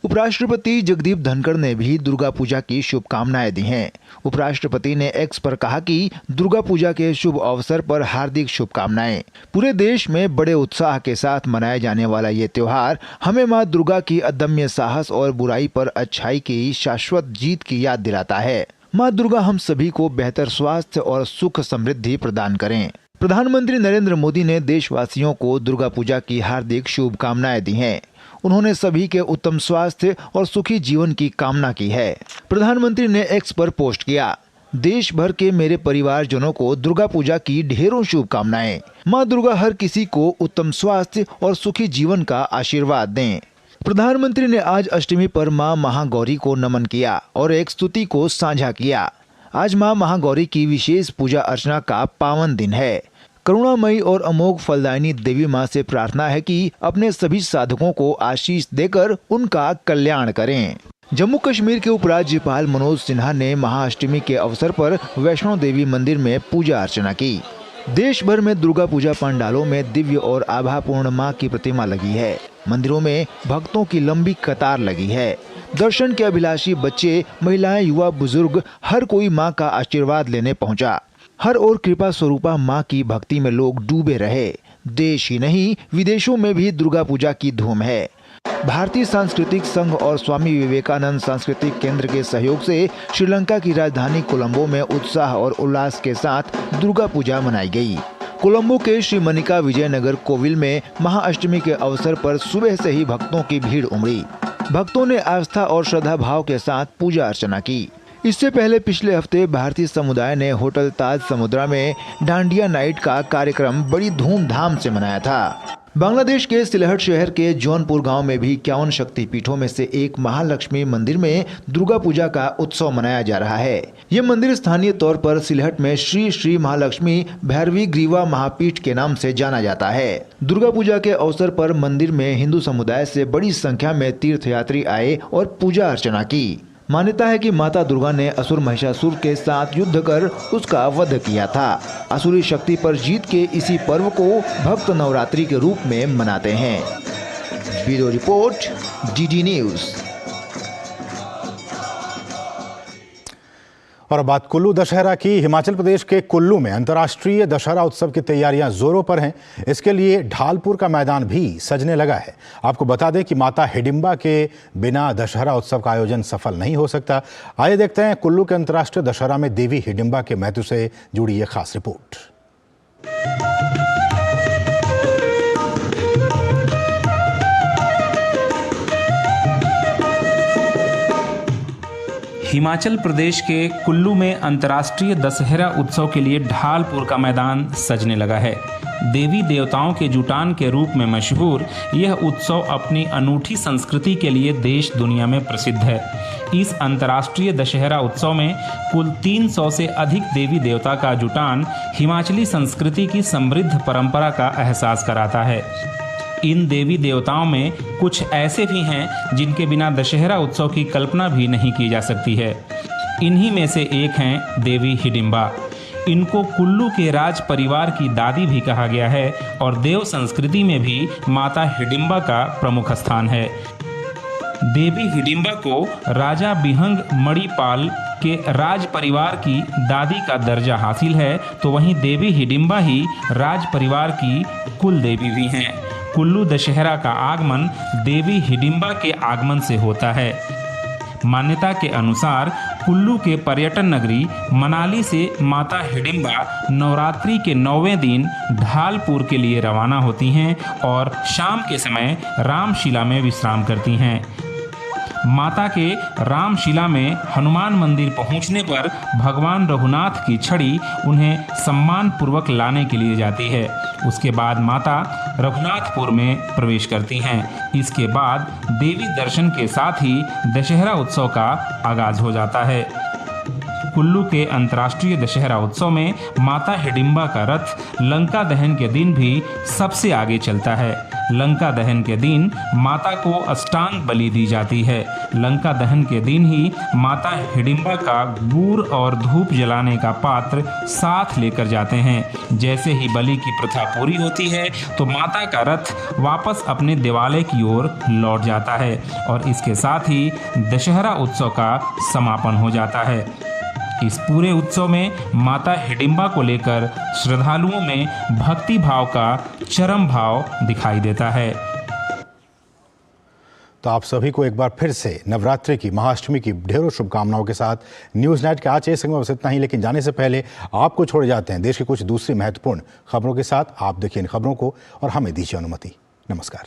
उपराष्ट्रपति जगदीप धनखड़ ने भी दुर्गा पूजा की शुभकामनाएं दी हैं। उपराष्ट्रपति ने एक्स पर कहा कि दुर्गा पूजा के शुभ अवसर पर हार्दिक शुभकामनाएं। पूरे देश में बड़े उत्साह के साथ मनाया जाने वाला ये त्योहार हमें माँ दुर्गा की अदम्य साहस और बुराई पर अच्छाई की शाश्वत जीत की याद दिलाता है। माँ दुर्गा हम सभी को बेहतर स्वास्थ्य और सुख समृद्धि प्रदान करें। प्रधानमंत्री नरेंद्र मोदी ने देशवासियों को दुर्गा पूजा की हार्दिक शुभकामनाएं दी हैं। उन्होंने सभी के उत्तम स्वास्थ्य और सुखी जीवन की कामना की है। प्रधानमंत्री ने एक्स पर पोस्ट किया, देश भर के मेरे परिवारजनों को दुर्गा पूजा की ढेरों शुभकामनाएं। माँ दुर्गा हर किसी को उत्तम स्वास्थ्य और सुखी जीवन का आशीर्वाद दें। प्रधानमंत्री ने आज अष्टमी पर मां महागौरी को नमन किया और एक स्तुति को साझा किया। आज मां महागौरी की विशेष पूजा अर्चना का पावन दिन है। करुणामयी और अमोघ फलदायिनी देवी मां से प्रार्थना है कि अपने सभी साधकों को आशीष देकर उनका कल्याण करें। जम्मू कश्मीर के उपराज्यपाल मनोज सिन्हा ने महाअष्टमी के अवसर पर वैष्णो देवी मंदिर में पूजा अर्चना की। देश भर में दुर्गा पूजा पंडालों में दिव्य और आभापूर्ण मां की प्रतिमा लगी है। मंदिरों में भक्तों की लंबी कतार लगी है। दर्शन के अभिलाषी बच्चे, महिलाएं, युवा, बुजुर्ग हर कोई मां का आशीर्वाद लेने पहुंचा। हर ओर कृपा स्वरूपा मां की भक्ति में लोग डूबे रहे। देश ही नहीं विदेशों में भी दुर्गा पूजा की धूम है। भारतीय सांस्कृतिक संघ और स्वामी विवेकानंद सांस्कृतिक केंद्र के सहयोग से श्रीलंका की राजधानी कोलंबो में उत्साह और उल्लास के साथ दुर्गा पूजा मनाई गई। कोलंबो के श्री मनिका विजयनगर कोविल में महाअष्टमी के अवसर पर सुबह से ही भक्तों की भीड़ उमड़ी। भक्तों ने आस्था और श्रद्धा भाव के साथ पूजा अर्चना की। इससे पहले पिछले हफ्ते भारतीय समुदाय ने होटल ताज समुद्रा में डांडिया नाइट का कार्यक्रम बड़ी धूमधाम से मनाया था। बांग्लादेश के सिलहट शहर के जौनपुर गांव में भी 51 शक्तिपीठों में से एक महालक्ष्मी मंदिर में दुर्गा पूजा का उत्सव मनाया जा रहा है। ये मंदिर स्थानीय तौर पर सिलहट में श्री श्री महालक्ष्मी भैरवी ग्रीवा महापीठ के नाम से जाना जाता है। दुर्गा पूजा के अवसर पर मंदिर में हिंदू समुदाय से बड़ी संख्या में तीर्थयात्री आए और पूजा अर्चना की। मान्यता है कि माता दुर्गा ने असुर महिषासुर के साथ युद्ध कर उसका वध किया था। असुरी शक्ति पर जीत के इसी पर्व को भक्त नवरात्रि के रूप में मनाते हैं। Bureau report, DD news. और अब बात कुल्लू दशहरा की। हिमाचल प्रदेश के कुल्लू में अंतर्राष्ट्रीय दशहरा उत्सव की तैयारियां जोरों पर हैं। इसके लिए ढालपुर का मैदान भी सजने लगा है। आपको बता दें कि माता हिडिंबा के बिना दशहरा उत्सव का आयोजन सफल नहीं हो सकता। आइए देखते हैं कुल्लू के अंतर्राष्ट्रीय दशहरा में देवी हिडिंबा के महत्व से जुड़ी ये खास रिपोर्ट। हिमाचल प्रदेश के कुल्लू में अंतर्राष्ट्रीय दशहरा उत्सव के लिए ढालपुर का मैदान सजने लगा है। देवी देवताओं के जुटान के रूप में मशहूर यह उत्सव अपनी अनूठी संस्कृति के लिए देश दुनिया में प्रसिद्ध है। इस अंतर्राष्ट्रीय दशहरा उत्सव में कुल 300 से अधिक देवी देवता का जुटान हिमाचली संस्कृति की समृद्ध परंपरा का एहसास कराता है। इन देवी देवताओं में कुछ ऐसे भी हैं जिनके बिना दशहरा उत्सव की कल्पना भी नहीं की जा सकती है। इन्हीं में से एक हैं देवी हिडिंबा। इनको कुल्लू के राज परिवार की दादी भी कहा गया है और देव संस्कृति में भी माता हिडिंबा का प्रमुख स्थान है। देवी हिडिंबा को राजा बिहंग मणिपाल के राज परिवार की दादी का दर्जा हासिल है, तो वहीं देवी हिडिंबा ही राज परिवार की कुल देवी भी हैं। कुल्लू दशहरा का आगमन देवी हिडिंबा के आगमन से होता है। मान्यता के अनुसार कुल्लू के पर्यटन नगरी मनाली से माता हिडिंबा नवरात्रि के 9वें दिन ढालपुर के लिए रवाना होती हैं और शाम के समय रामशिला में विश्राम करती हैं। माता के रामशिला में हनुमान मंदिर पहुंचने पर भगवान रघुनाथ की छड़ी उन्हें सम्मान पूर्वक लाने के लिए जाती है। उसके बाद माता रघुनाथपुर में प्रवेश करती हैं। इसके बाद देवी दर्शन के साथ ही दशहरा उत्सव का आगाज हो जाता है। कुल्लू के अंतर्राष्ट्रीय दशहरा उत्सव में माता हिडिंबा का रथ लंका दहन के दिन भी सबसे आगे चलता है। लंका दहन के दिन माता को अष्टांग बलि दी जाती है। लंका दहन के दिन ही माता हिडिंबा का गुड़ और धूप जलाने का पात्र साथ लेकर जाते हैं। जैसे ही बलि की प्रथा पूरी होती है तो माता का रथ वापस अपने देवालय की ओर लौट जाता है और इसके साथ ही दशहरा उत्सव का समापन हो जाता है। इस पूरे उत्सव में माता हिडिंबा को लेकर श्रद्धालुओं में भक्ति भाव का चरम भाव दिखाई देता है। तो आप सभी को एक बार फिर से नवरात्रि की महाअष्टमी की ढेरों शुभकामनाओं के साथ न्यूज़ नाइट के आज इस समय बस इतना ही। लेकिन जाने से पहले आपको छोड़े जाते हैं देश की कुछ दूसरी महत्वपूर्ण खबरों के साथ। आप देखिए इन खबरों को और हमें दीजिए अनुमति। नमस्कार।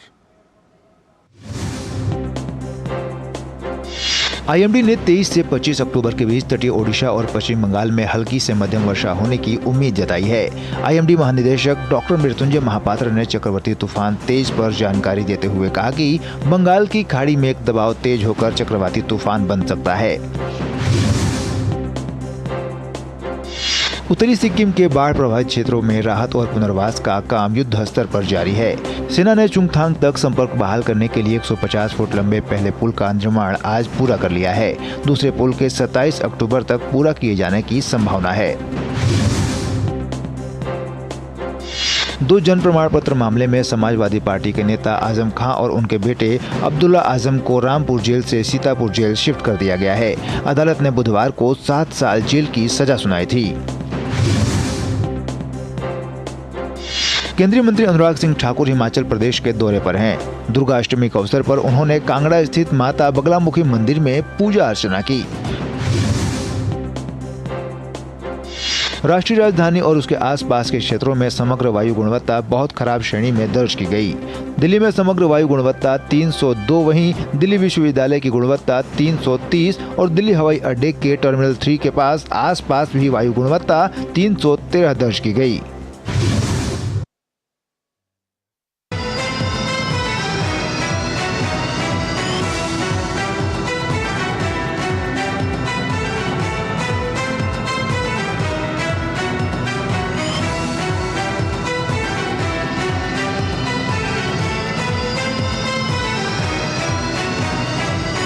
आईएमडी ने 23 से 25 अक्टूबर के बीच तटीय ओडिशा और पश्चिम बंगाल में हल्की से मध्यम वर्षा होने की उम्मीद जताई है। आईएमडी महानिदेशक डॉक्टर मृत्युंजय महापात्र ने चक्रवाती तूफान तेज पर जानकारी देते हुए कहा कि बंगाल की खाड़ी में एक दबाव तेज होकर चक्रवाती तूफान बन सकता है। उत्तरी सिक्किम के बाढ़ प्रभावित क्षेत्रों में राहत और पुनर्वास का काम युद्ध स्तर पर जारी है। सेना ने चुंगथांग तक संपर्क बहाल करने के लिए 150 फुट लंबे पहले पुल का निर्माण आज पूरा कर लिया है। दूसरे पुल के 27 अक्टूबर तक पूरा किए जाने की संभावना है। 2 जन प्रमाण पत्र मामले में समाजवादी पार्टी के नेता आजम खां और उनके बेटे अब्दुल्ला आजम को रामपुर जेल से सीतापुर जेल शिफ्ट कर दिया गया है। अदालत ने बुधवार को 7 साल जेल की सजा सुनाई थी। केंद्रीय मंत्री अनुराग सिंह ठाकुर हिमाचल प्रदेश के दौरे पर हैं। दुर्गाष्टमी के अवसर पर उन्होंने कांगड़ा स्थित माता बगलामुखी मंदिर में पूजा अर्चना की। राष्ट्रीय राजधानी और उसके आसपास के क्षेत्रों में समग्र वायु गुणवत्ता बहुत खराब श्रेणी में दर्ज की गई। दिल्ली में समग्र वायु गुणवत्ता 302, वहीं दिल्ली विश्वविद्यालय की गुणवत्ता 330 और दिल्ली हवाई अड्डे के टर्मिनल 3 के पास आसपास भी वायु गुणवत्ता 313 दर्ज की गई।